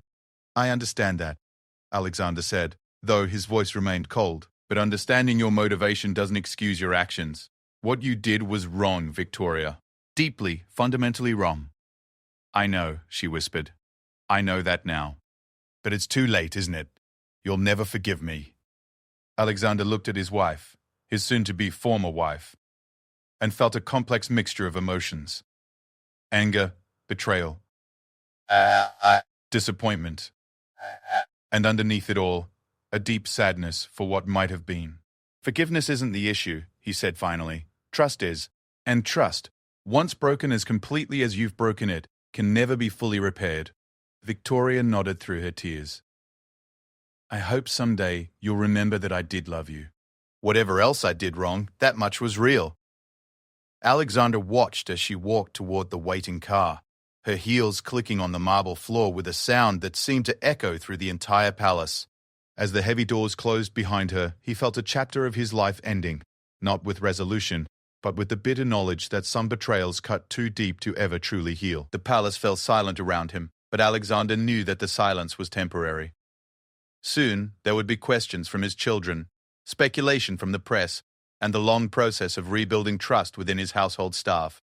I understand that, Alexander said, though his voice remained cold. But understanding your motivation doesn't excuse your actions. What you did was wrong, Victoria. Deeply, fundamentally wrong. I know, she whispered. I know that now. But it's too late, isn't it? You'll never forgive me. Alexander looked at his wife, his soon-to-be former wife, and felt a complex mixture of emotions. Anger, betrayal, disappointment, and underneath it all, a deep sadness for what might have been. Forgiveness isn't the issue, he said finally. Trust is. And trust, once broken as completely as you've broken it, can never be fully repaired. Victoria nodded through her tears. I hope someday you'll remember that I did love you. Whatever else I did wrong, that much was real. Alexander watched as she walked toward the waiting car, her heels clicking on the marble floor with a sound that seemed to echo through the entire palace. As the heavy doors closed behind her, he felt a chapter of his life ending, not with resolution, but with the bitter knowledge that some betrayals cut too deep to ever truly heal. The palace fell silent around him, but Alexander knew that the silence was temporary. Soon, there would be questions from his children, speculation from the press, and the long process of rebuilding trust within his household staff.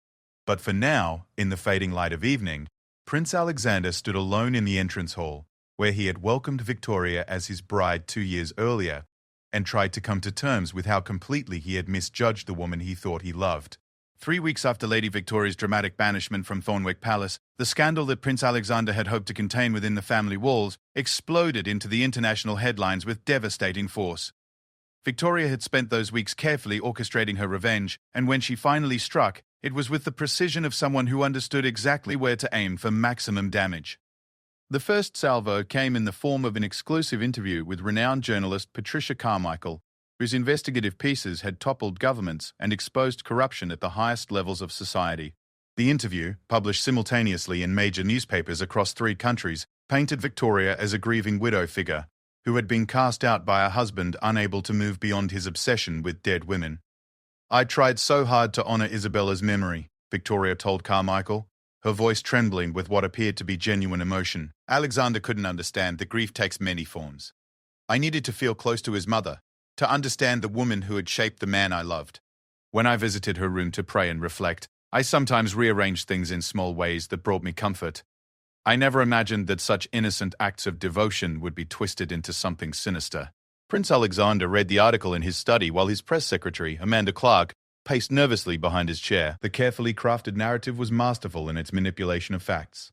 But for now, in the fading light of evening, Prince Alexander stood alone in the entrance hall, where he had welcomed Victoria as his bride 2 years earlier, and tried to come to terms with how completely he had misjudged the woman he thought he loved. 3 weeks after Lady Victoria's dramatic banishment from Thornwick Palace, the scandal that Prince Alexander had hoped to contain within the family walls exploded into the international headlines with devastating force. Victoria had spent those weeks carefully orchestrating her revenge, and when she finally struck, it was with the precision of someone who understood exactly where to aim for maximum damage. The first salvo came in the form of an exclusive interview with renowned journalist Patricia Carmichael, whose investigative pieces had toppled governments and exposed corruption at the highest levels of society. The interview, published simultaneously in major newspapers across 3 countries, painted Victoria as a grieving widow figure, who had been cast out by a husband unable to move beyond his obsession with dead women. "I tried so hard to honor Isabella's memory," Victoria told Carmichael, her voice trembling with what appeared to be genuine emotion. Alexander couldn't understand that grief takes many forms. "I needed to feel close to his mother, to understand the woman who had shaped the man I loved. When I visited her room to pray and reflect, I sometimes rearranged things in small ways that brought me comfort. I never imagined that such innocent acts of devotion would be twisted into something sinister." Prince Alexander read the article in his study while his press secretary, Amanda Clark, paced nervously behind his chair. The carefully crafted narrative was masterful in its manipulation of facts.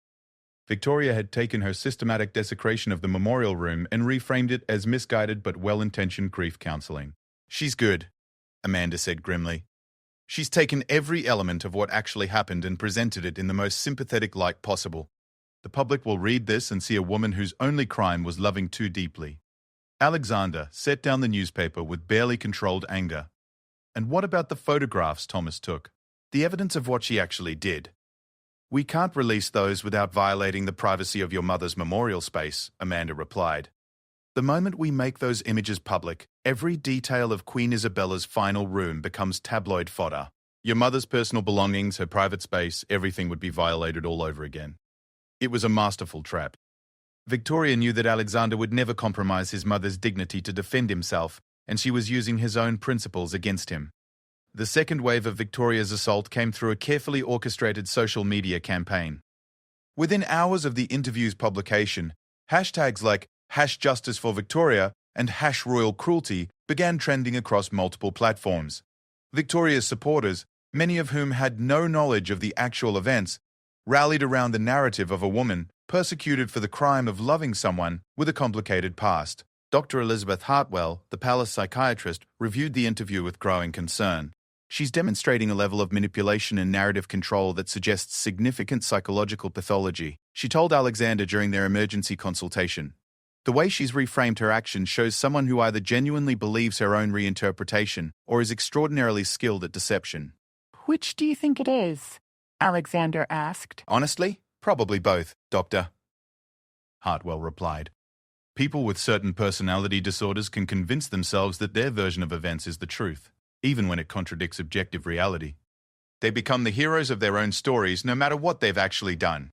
Victoria had taken her systematic desecration of the memorial room and reframed it as misguided but well-intentioned grief counseling. "She's good," Amanda said grimly. "She's taken every element of what actually happened and presented it in the most sympathetic light possible. The public will read this and see a woman whose only crime was loving too deeply." Alexander set down the newspaper with barely controlled anger. "And what about the photographs Thomas took? The evidence of what she actually did?" "We can't release those without violating the privacy of your mother's memorial space," Amanda replied. "The moment we make those images public, every detail of Queen Isabella's final room becomes tabloid fodder. Your mother's personal belongings, her private space, everything would be violated all over again." It was a masterful trap. Victoria knew that Alexander would never compromise his mother's dignity to defend himself, and she was using his own principles against him. The second wave of Victoria's assault came through a carefully orchestrated social media campaign. Within hours of the interview's publication, hashtags like #JusticeForVictoria and #RoyalCruelty began trending across multiple platforms. Victoria's supporters, many of whom had no knowledge of the actual events, rallied around the narrative of a woman persecuted for the crime of loving someone with a complicated past. Dr. Elizabeth Hartwell, the palace psychiatrist, reviewed the interview with growing concern. "She's demonstrating a level of manipulation and narrative control that suggests significant psychological pathology," she told Alexander during their emergency consultation. "The way she's reframed her actions shows someone who either genuinely believes her own reinterpretation or is extraordinarily skilled at deception." Which do you think it is? Alexander asked. "Honestly, probably both, Doctor," Hartwell replied. "People with certain personality disorders can convince themselves that their version of events is the truth, even when it contradicts objective reality. They become the heroes of their own stories no matter what they've actually done.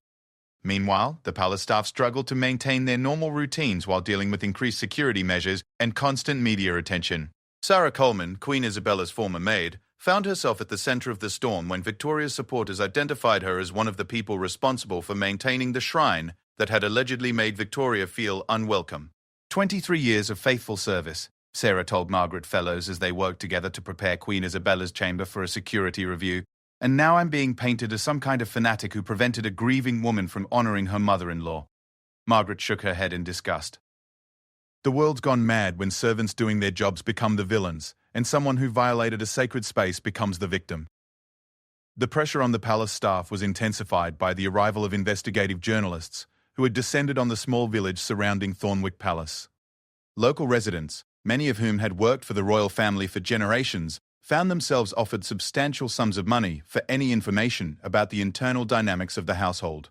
Meanwhile, the palace staff struggle to maintain their normal routines while dealing with increased security measures and constant media attention." Sarah Coleman, Queen Isabella's former maid, found herself at the center of the storm when Victoria's supporters identified her as one of the people responsible for maintaining the shrine that had allegedly made Victoria feel unwelcome. 23 years of faithful service," Sarah told Margaret Fellows as they worked together to prepare Queen Isabella's chamber for a security review. "And now I'm being painted as some kind of fanatic who prevented a grieving woman from honoring her mother-in-law." Margaret shook her head in disgust. "The world's gone mad when servants doing their jobs become the villains, and someone who violated a sacred space becomes the victim." The pressure on the palace staff was intensified by the arrival of investigative journalists who had descended on the small village surrounding Thornwick Palace. Local residents, many of whom had worked for the royal family for generations, found themselves offered substantial sums of money for any information about the internal dynamics of the household.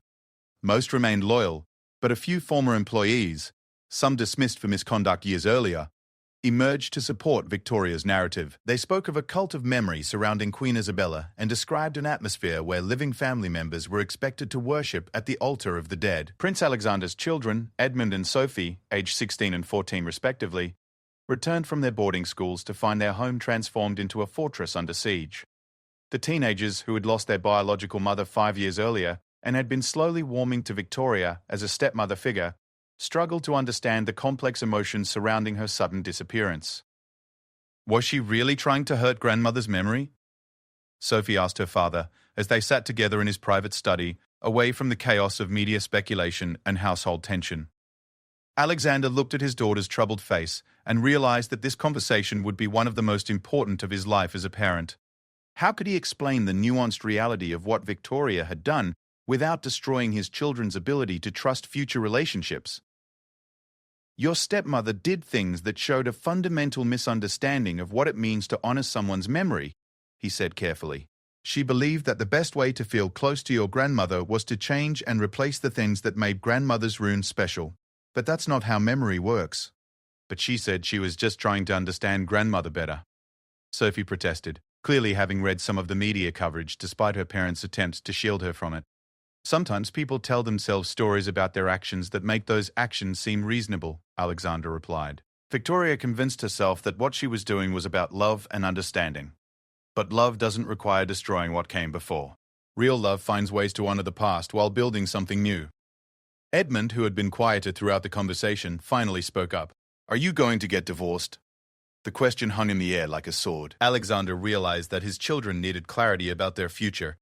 Most remained loyal, but a few former employees, some dismissed for misconduct years earlier, emerged to support Victoria's narrative. They spoke of a cult of memory surrounding Queen Isabella and described an atmosphere where living family members were expected to worship at the altar of the dead. Prince Alexander's children, Edmund and Sophie, aged 16 and 14 respectively, returned from their boarding schools to find their home transformed into a fortress under siege. The teenagers, who had lost their biological mother 5 years earlier and had been slowly warming to Victoria as a stepmother figure, struggled to understand the complex emotions surrounding her sudden disappearance. Was she really trying to hurt grandmother's memory? Sophie asked her father as they sat together in his private study, away from the chaos of media speculation and household tension. Alexander looked at his daughter's troubled face and realized that this conversation would be one of the most important of his life as a parent. How could he explain the nuanced reality of what Victoria had done without destroying his children's ability to trust future relationships? "Your stepmother did things that showed a fundamental misunderstanding of what it means to honor someone's memory," he said carefully. "She believed that the best way to feel close to your grandmother was to change and replace the things that made grandmother's runes special. But that's not how memory works. but she said she was just trying to understand grandmother better. Sophie protested, clearly having read some of the media coverage despite her parents' attempts to shield her from it. Sometimes people tell themselves stories about their actions that make those actions seem reasonable, Alexander replied. Victoria convinced herself that what she was doing was about love and understanding. But love doesn't require destroying what came before. Real love finds ways to honor the past while building something new. Edmund, who had been quieter throughout the conversation, finally spoke up. Are you going to get divorced? The question hung in the air like a sword. Alexander realized that his children needed clarity about their future,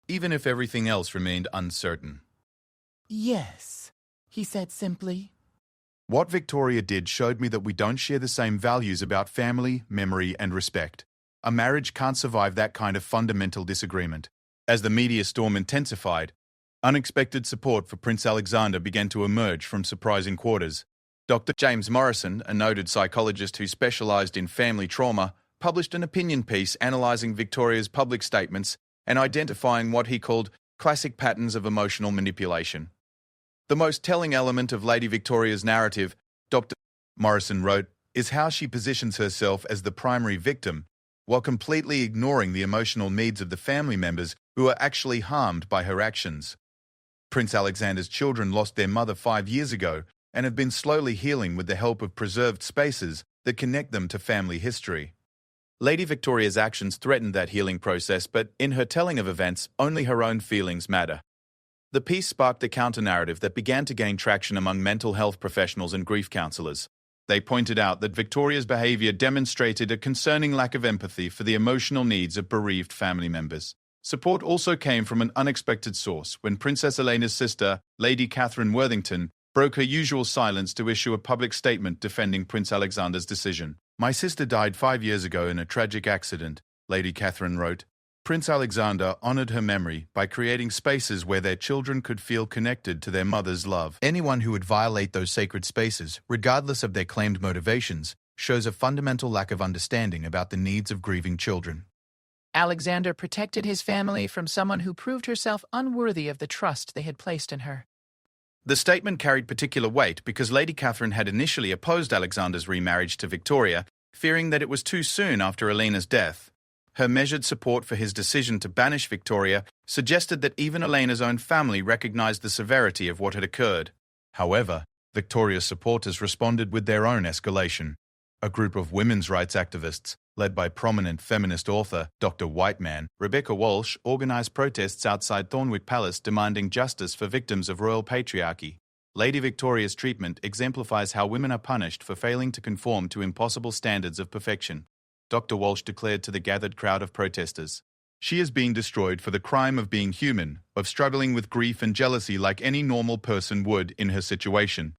even if everything else remained uncertain. Yes, he said simply. What Victoria did showed me that we don't share the same values about family, memory, and respect. A marriage can't survive that kind of fundamental disagreement. As the media storm intensified, unexpected support for Prince Alexander began to emerge from surprising quarters. Dr. James Morrison, a noted psychologist who specialized in family trauma, published an opinion piece analyzing Victoria's public statements and identifying what he called classic patterns of emotional manipulation. The most telling element of Lady Victoria's narrative, Dr. Morrison wrote, is how she positions herself as the primary victim, while completely ignoring the emotional needs of the family members who are actually harmed by her actions. Prince Alexander's children lost their mother 5 years ago and have been slowly healing with the help of preserved spaces that connect them to family history. Lady Victoria's actions threatened that healing process, but in her telling of events, only her own feelings matter. The piece sparked a counter-narrative that began to gain traction among mental health professionals and grief counselors. They pointed out that Victoria's behavior demonstrated a concerning lack of empathy for the emotional needs of bereaved family members. Support also came from an unexpected source when Princess Eleanor's sister, Lady Catherine Worthington, broke her usual silence to issue a public statement defending Prince Alexander's decision. My sister died 5 years ago in a tragic accident, Lady Catherine wrote. Prince Alexander honored her memory by creating spaces where their children could feel connected to their mother's love. Anyone who would violate those sacred spaces, regardless of their claimed motivations, shows a fundamental lack of understanding about the needs of grieving children. Alexander protected his family from someone who proved herself unworthy of the trust they had placed in her. The statement carried particular weight because Lady Catherine had initially opposed Alexander's remarriage to Victoria, fearing that it was too soon after Elena's death. Her measured support for his decision to banish Victoria suggested that even Elena's own family recognized the severity of what had occurred. However, Victoria's supporters responded with their own escalation. A group of women's rights activists, led by prominent feminist author Dr. Whiteman, Rebecca Walsh, organized protests outside Thornwick Palace demanding justice for victims of royal patriarchy. Lady Victoria's treatment exemplifies how women are punished for failing to conform to impossible standards of perfection. Dr. Walsh declared to the gathered crowd of protesters, "She is being destroyed for the crime of being human, of struggling with grief and jealousy like any normal person would in her situation."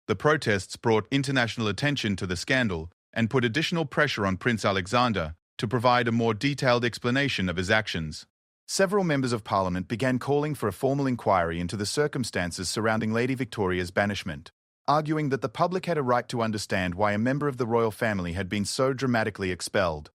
The protests brought international attention to the scandal and put additional pressure on Prince Alexander to provide a more detailed explanation of his actions. Several members of Parliament began calling for a formal inquiry into the circumstances surrounding Lady Victoria's banishment, arguing that the public had a right to understand why a member of the royal family had been so dramatically expelled.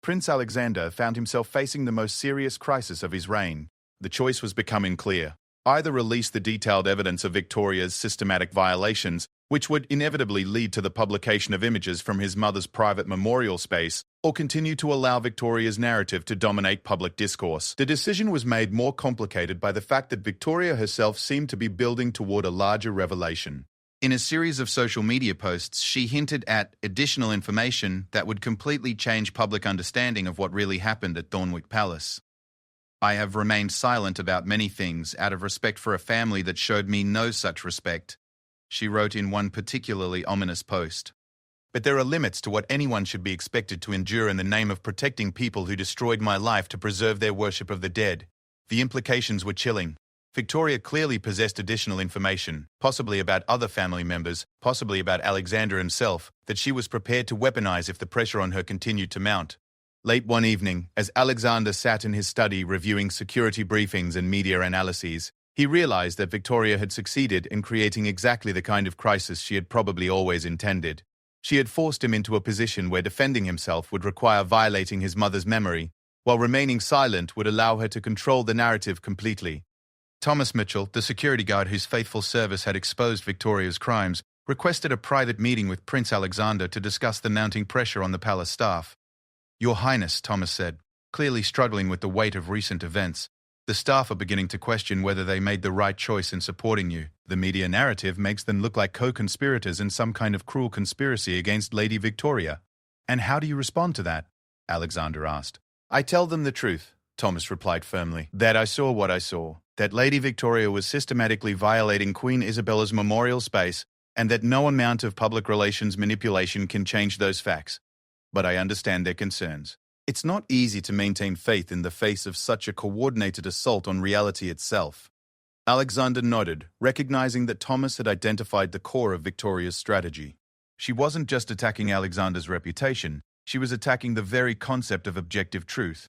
Prince Alexander found himself facing the most serious crisis of his reign. The choice was becoming clear. Either release the detailed evidence of Victoria's systematic violations, which would inevitably lead to the publication of images from his mother's private memorial space, or continue to allow Victoria's narrative to dominate public discourse. The decision was made more complicated by the fact that Victoria herself seemed to be building toward a larger revelation. In a series of social media posts, she hinted at additional information that would completely change public understanding of what really happened at Thornwick Palace. "I have remained silent about many things out of respect for a family that showed me no such respect," she wrote in one particularly ominous post. "But there are limits to what anyone should be expected to endure in the name of protecting people who destroyed my life to preserve their worship of the dead." The implications were chilling. Victoria clearly possessed additional information, possibly about other family members, possibly about Alexander himself, that she was prepared to weaponize if the pressure on her continued to mount. Late one evening, as Alexander sat in his study reviewing security briefings and media analyses, he realized that Victoria had succeeded in creating exactly the kind of crisis she had probably always intended. She had forced him into a position where defending himself would require violating his mother's memory, while remaining silent would allow her to control the narrative completely. Thomas Mitchell, the security guard whose faithful service had exposed Victoria's crimes, requested a private meeting with Prince Alexander to discuss the mounting pressure on the palace staff. Your Highness, Thomas said, clearly struggling with the weight of recent events. The staff are beginning to question whether they made the right choice in supporting you. The media narrative makes them look like co-conspirators in some kind of cruel conspiracy against Lady Victoria. And how do you respond to that? Alexander asked. I tell them the truth, Thomas replied firmly, that I saw what I saw, that Lady Victoria was systematically violating Queen Isabella's memorial space, and that no amount of public relations manipulation can change those facts. But I understand their concerns. It's not easy to maintain faith in the face of such a coordinated assault on reality itself. Alexander nodded, recognizing that Thomas had identified the core of Victoria's strategy. She wasn't just attacking Alexander's reputation, she was attacking the very concept of objective truth.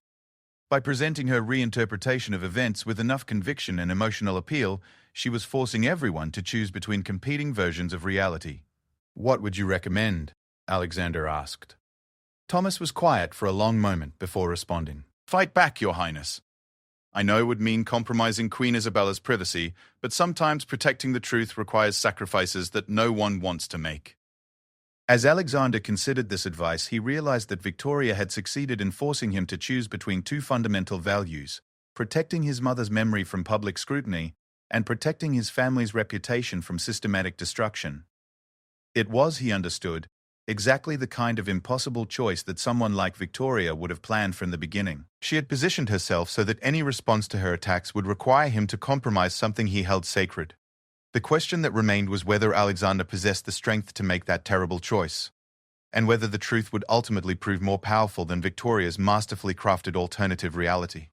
By presenting her reinterpretation of events with enough conviction and emotional appeal, she was forcing everyone to choose between competing versions of reality. What would you recommend? Alexander asked. Thomas was quiet for a long moment before responding. Fight back, Your Highness. I know it would mean compromising Queen Isabella's privacy, but sometimes protecting the truth requires sacrifices that no one wants to make. As Alexander considered this advice, he realized that Victoria had succeeded in forcing him to choose between two fundamental values, protecting his mother's memory from public scrutiny and protecting his family's reputation from systematic destruction. It was, he understood, exactly the kind of impossible choice that someone like Victoria would have planned from the beginning. She had positioned herself so that any response to her attacks would require him to compromise something he held sacred. The question that remained was whether Alexander possessed the strength to make that terrible choice, and whether the truth would ultimately prove more powerful than Victoria's masterfully crafted alternative reality.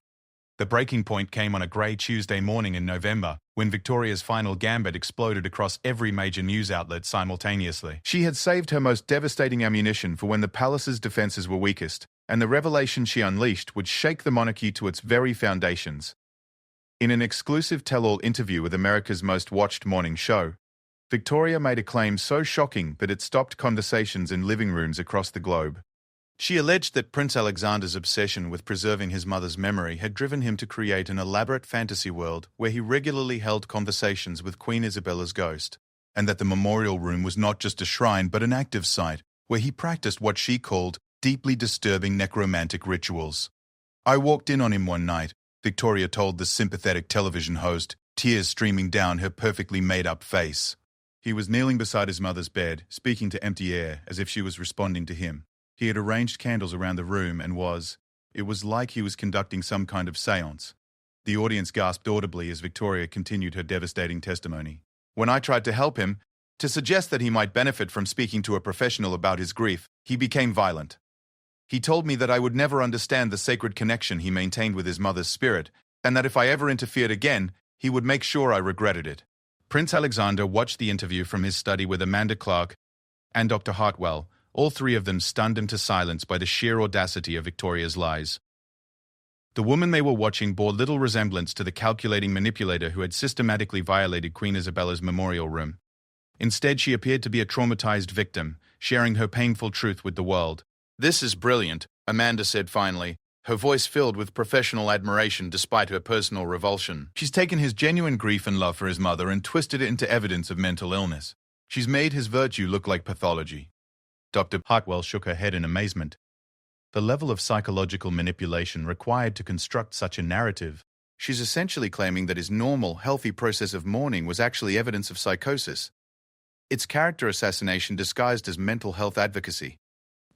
The breaking point came on a grey Tuesday morning in November, when Victoria's final gambit exploded across every major news outlet simultaneously. She had saved her most devastating ammunition for when the palace's defences were weakest, and the revelation she unleashed would shake the monarchy to its very foundations. In an exclusive tell-all interview with America's most watched morning show, Victoria made a claim so shocking that it stopped conversations in living rooms across the globe. She alleged that Prince Alexander's obsession with preserving his mother's memory had driven him to create an elaborate fantasy world where he regularly held conversations with Queen Isabella's ghost, and that the memorial room was not just a shrine but an active site where he practiced what she called deeply disturbing necromantic rituals. I walked in on him one night, Victoria told the sympathetic television host, tears streaming down her perfectly made-up face. He was kneeling beside his mother's bed, speaking to empty air as if she was responding to him. He had arranged candles around the room and it was like he was conducting some kind of séance. The audience gasped audibly as Victoria continued her devastating testimony. When I tried to help him, to suggest that he might benefit from speaking to a professional about his grief, he became violent. He told me that I would never understand the sacred connection he maintained with his mother's spirit, and that if I ever interfered again, he would make sure I regretted it. Prince Alexander watched the interview from his study with Amanda Clark and Dr. Hartwell, all three of them stunned him to silence by the sheer audacity of Victoria's lies. The woman they were watching bore little resemblance to the calculating manipulator who had systematically violated Queen Isabella's memorial room. Instead, she appeared to be a traumatized victim, sharing her painful truth with the world. This is brilliant, Amanda said finally, her voice filled with professional admiration despite her personal revulsion. She's taken his genuine grief and love for his mother and twisted it into evidence of mental illness. She's made his virtue look like pathology. Dr. Hartwell shook her head in amazement. The level of psychological manipulation required to construct such a narrative. She's essentially claiming that his normal, healthy process of mourning was actually evidence of psychosis. It's character assassination disguised as mental health advocacy.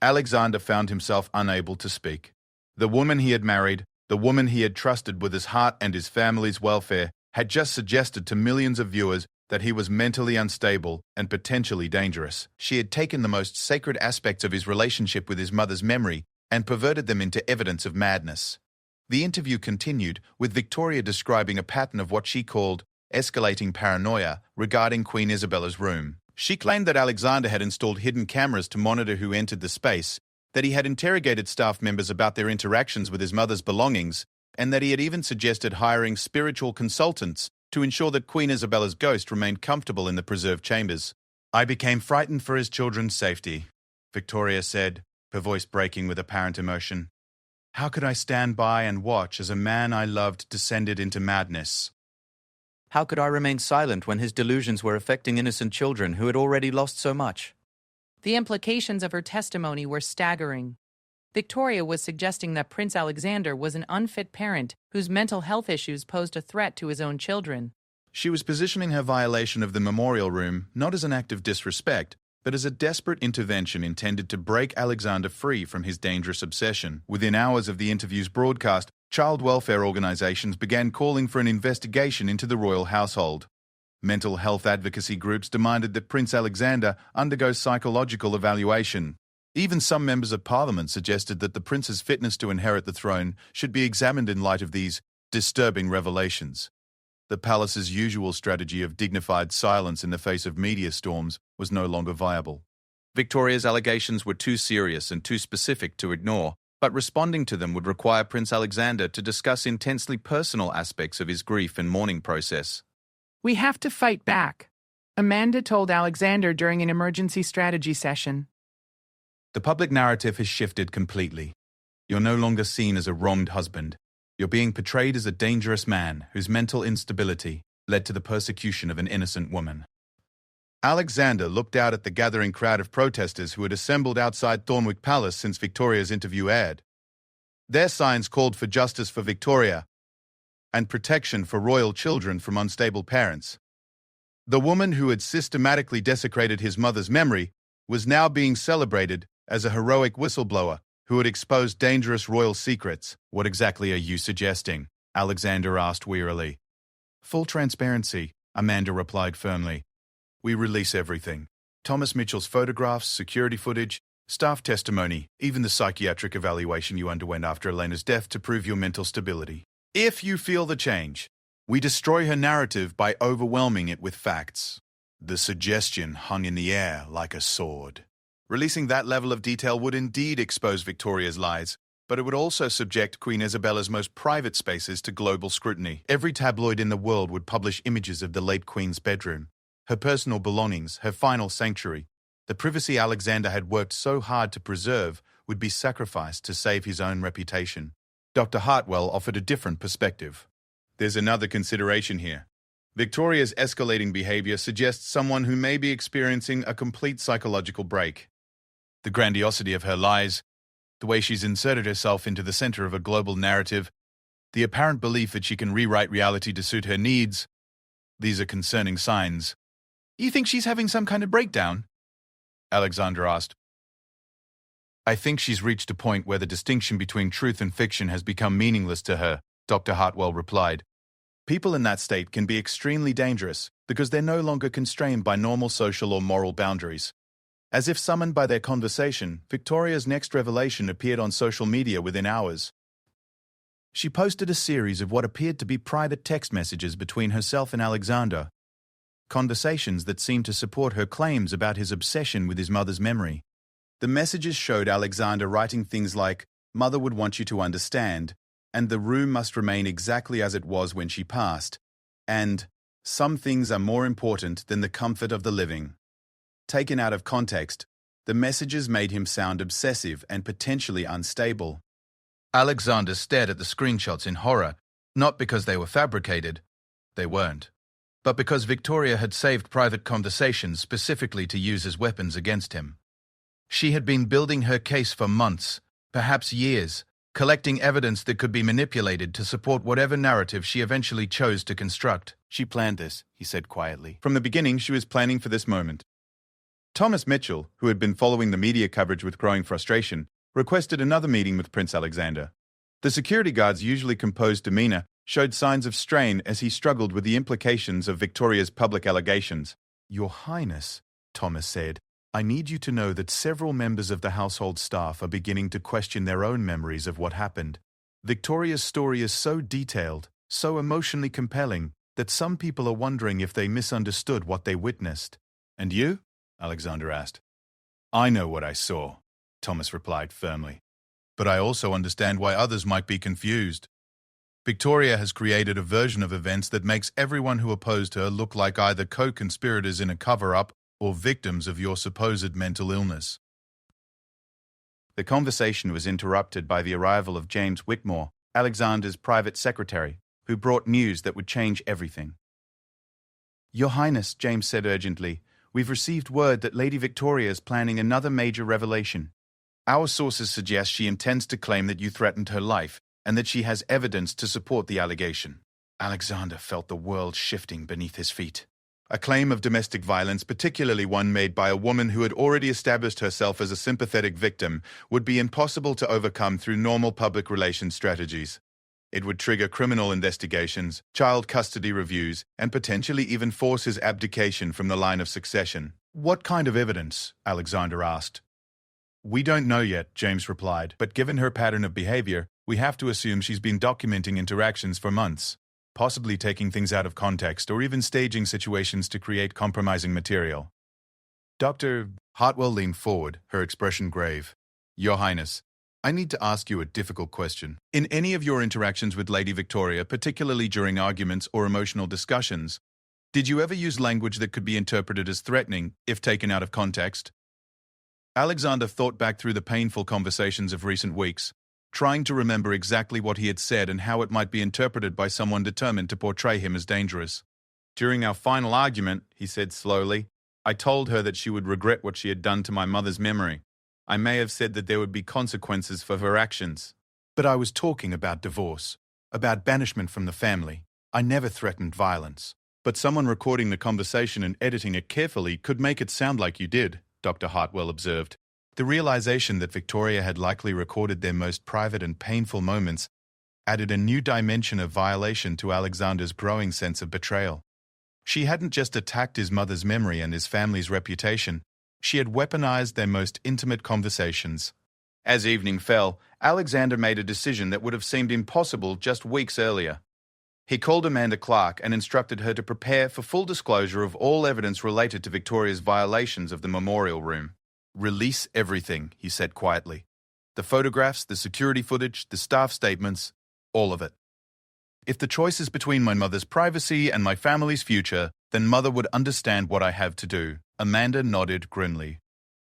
Alexander found himself unable to speak. The woman he had married, the woman he had trusted with his heart and his family's welfare, had just suggested to millions of viewers that he was mentally unstable and potentially dangerous. She had taken the most sacred aspects of his relationship with his mother's memory and perverted them into evidence of madness. The interview continued, with Victoria describing a pattern of what she called escalating paranoia regarding Queen Isabella's room. She claimed that Alexander had installed hidden cameras to monitor who entered the space, that he had interrogated staff members about their interactions with his mother's belongings, and that he had even suggested hiring spiritual consultants to ensure that Queen Isabella's ghost remained comfortable in the preserved chambers. I became frightened for his children's safety, Victoria said, her voice breaking with apparent emotion. How could I stand by and watch as a man I loved descended into madness? How could I remain silent when his delusions were affecting innocent children who had already lost so much? The implications of her testimony were staggering. Victoria was suggesting that Prince Alexander was an unfit parent whose mental health issues posed a threat to his own children. She was positioning her violation of the memorial room not as an act of disrespect, but as a desperate intervention intended to break Alexander free from his dangerous obsession. Within hours of the interview's broadcast, child welfare organizations began calling for an investigation into the royal household. Mental health advocacy groups demanded that Prince Alexander undergo psychological evaluation. Even some members of parliament suggested that the prince's fitness to inherit the throne should be examined in light of these disturbing revelations. The palace's usual strategy of dignified silence in the face of media storms was no longer viable. Victoria's allegations were too serious and too specific to ignore, but responding to them would require Prince Alexander to discuss intensely personal aspects of his grief and mourning process. We have to fight back, Amanda told Alexander during an emergency strategy session. The public narrative has shifted completely. You're no longer seen as a wronged husband. You're being portrayed as a dangerous man whose mental instability led to the persecution of an innocent woman. Alexander looked out at the gathering crowd of protesters who had assembled outside Thornwick Palace since Victoria's interview aired. Their signs called for justice for Victoria and protection for royal children from unstable parents. The woman who had systematically desecrated his mother's memory was now being celebrated as a heroic whistleblower who had exposed dangerous royal secrets. What exactly are you suggesting? Alexander asked wearily. Full transparency, Amanda replied firmly. We release everything. Thomas Mitchell's photographs, security footage, staff testimony, even the psychiatric evaluation you underwent after Elena's death to prove your mental stability. If you feel the change, we destroy her narrative by overwhelming it with facts. The suggestion hung in the air like a sword. Releasing that level of detail would indeed expose Victoria's lies, but it would also subject Queen Isabella's most private spaces to global scrutiny. Every tabloid in the world would publish images of the late Queen's bedroom, her personal belongings, her final sanctuary. The privacy Alexander had worked so hard to preserve would be sacrificed to save his own reputation. Dr. Hartwell offered a different perspective. There's another consideration here. Victoria's escalating behavior suggests someone who may be experiencing a complete psychological break. The grandiosity of her lies, the way she's inserted herself into the center of a global narrative, the apparent belief that she can rewrite reality to suit her needs, these are concerning signs. You think she's having some kind of breakdown? Alexander asked. I think she's reached a point where the distinction between truth and fiction has become meaningless to her, Dr. Hartwell replied. People in that state can be extremely dangerous because they're no longer constrained by normal social or moral boundaries. As if summoned by their conversation, Victoria's next revelation appeared on social media within hours. She posted a series of what appeared to be private text messages between herself and Alexander, conversations that seemed to support her claims about his obsession with his mother's memory. The messages showed Alexander writing things like, "Mother would want you to understand," and "the room must remain exactly as it was when she passed," and "some things are more important than the comfort of the living." Taken out of context, the messages made him sound obsessive and potentially unstable. Alexander stared at the screenshots in horror, not because they were fabricated, they weren't, but because Victoria had saved private conversations specifically to use as weapons against him. She had been building her case for months, perhaps years, collecting evidence that could be manipulated to support whatever narrative she eventually chose to construct. She planned this, he said quietly. From the beginning, she was planning for this moment. Thomas Mitchell, who had been following the media coverage with growing frustration, requested another meeting with Prince Alexander. The security guard's usually composed demeanor showed signs of strain as he struggled with the implications of Victoria's public allegations. Your Highness, Thomas said, I need you to know that several members of the household staff are beginning to question their own memories of what happened. Victoria's story is so detailed, so emotionally compelling, that some people are wondering if they misunderstood what they witnessed. And you? Alexander asked. I know what I saw, Thomas replied firmly. But I also understand why others might be confused. Victoria has created a version of events that makes everyone who opposed her look like either co-conspirators in a cover-up or victims of your supposed mental illness. The conversation was interrupted by the arrival of James Whitmore, Alexander's private secretary, who brought news that would change everything. Your Highness, James said urgently, we've received word that Lady Victoria is planning another major revelation. Our sources suggest she intends to claim that you threatened her life and that she has evidence to support the allegation. Alexander felt the world shifting beneath his feet. A claim of domestic violence, particularly one made by a woman who had already established herself as a sympathetic victim, would be impossible to overcome through normal public relations strategies. It would trigger criminal investigations, child custody reviews, and potentially even force his abdication from the line of succession. What kind of evidence? Alexander asked. We don't know yet, James replied, but given her pattern of behavior, we have to assume she's been documenting interactions for months, possibly taking things out of context or even staging situations to create compromising material. Dr. Hartwell leaned forward, her expression grave. Your Highness, I need to ask you a difficult question. In any of your interactions with Lady Victoria, particularly during arguments or emotional discussions, did you ever use language that could be interpreted as threatening, if taken out of context? Alexander thought back through the painful conversations of recent weeks, trying to remember exactly what he had said and how it might be interpreted by someone determined to portray him as dangerous. During our final argument, he said slowly, I told her that she would regret what she had done to my mother's memory. I may have said that there would be consequences for her actions. But I was talking about divorce, about banishment from the family. I never threatened violence. But someone recording the conversation and editing it carefully could make it sound like you did, Dr. Hartwell observed. The realization that Victoria had likely recorded their most private and painful moments added a new dimension of violation to Alexander's growing sense of betrayal. She hadn't just attacked his mother's memory and his family's reputation, she had weaponized their most intimate conversations. As evening fell, Alexander made a decision that would have seemed impossible just weeks earlier. He called Amanda Clark and instructed her to prepare for full disclosure of all evidence related to Victoria's violations of the memorial room. Release everything, he said quietly. The photographs, the security footage, the staff statements, all of it. If the choice is between my mother's privacy and my family's future, then Mother would understand what I have to do. Amanda nodded grimly.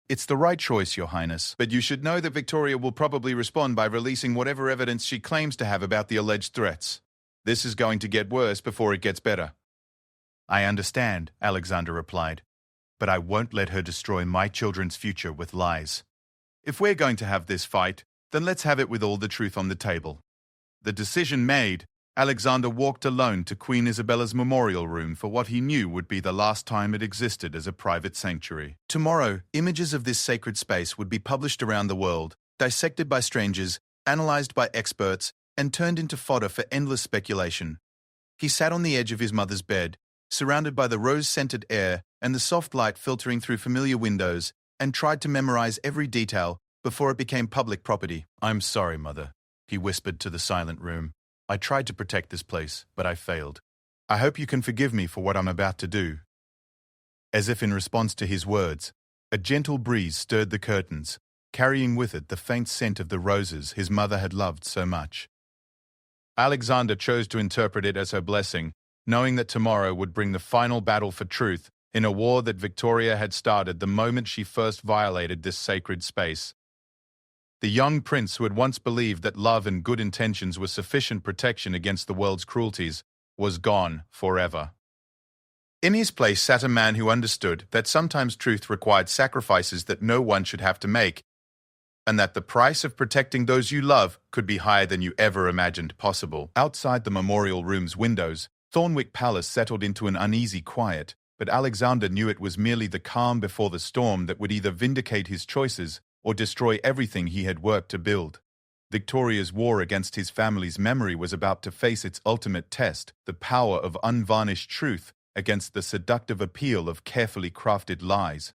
It's the right choice, Your Highness, but you should know that Victoria will probably respond by releasing whatever evidence she claims to have about the alleged threats. This is going to get worse before it gets better. I understand, Alexander replied, but I won't let her destroy my children's future with lies. If we're going to have this fight, then let's have it with all the truth on the table. The decision made, Alexander walked alone to Queen Isabella's memorial room for what he knew would be the last time it existed as a private sanctuary. Tomorrow, images of this sacred space would be published around the world, dissected by strangers, analyzed by experts, and turned into fodder for endless speculation. He sat on the edge of his mother's bed, surrounded by the rose-scented air and the soft light filtering through familiar windows, and tried to memorize every detail before it became public property. I'm sorry, Mother, he whispered to the silent room. I tried to protect this place, but I failed. I hope you can forgive me for what I'm about to do. As if in response to his words, a gentle breeze stirred the curtains, carrying with it the faint scent of the roses his mother had loved so much. Alexander chose to interpret it as her blessing, knowing that tomorrow would bring the final battle for truth in a war that Victoria had started the moment she first violated this sacred space. The young prince who had once believed that love and good intentions were sufficient protection against the world's cruelties was gone forever. In his place sat a man who understood that sometimes truth required sacrifices that no one should have to make, and that the price of protecting those you love could be higher than you ever imagined possible. Outside the memorial room's windows, Thornwick Palace settled into an uneasy quiet, but Alexander knew it was merely the calm before the storm that would either vindicate his choices or destroy everything he had worked to build. Victoria's war against his family's memory was about to face its ultimate test, the power of unvarnished truth against the seductive appeal of carefully crafted lies.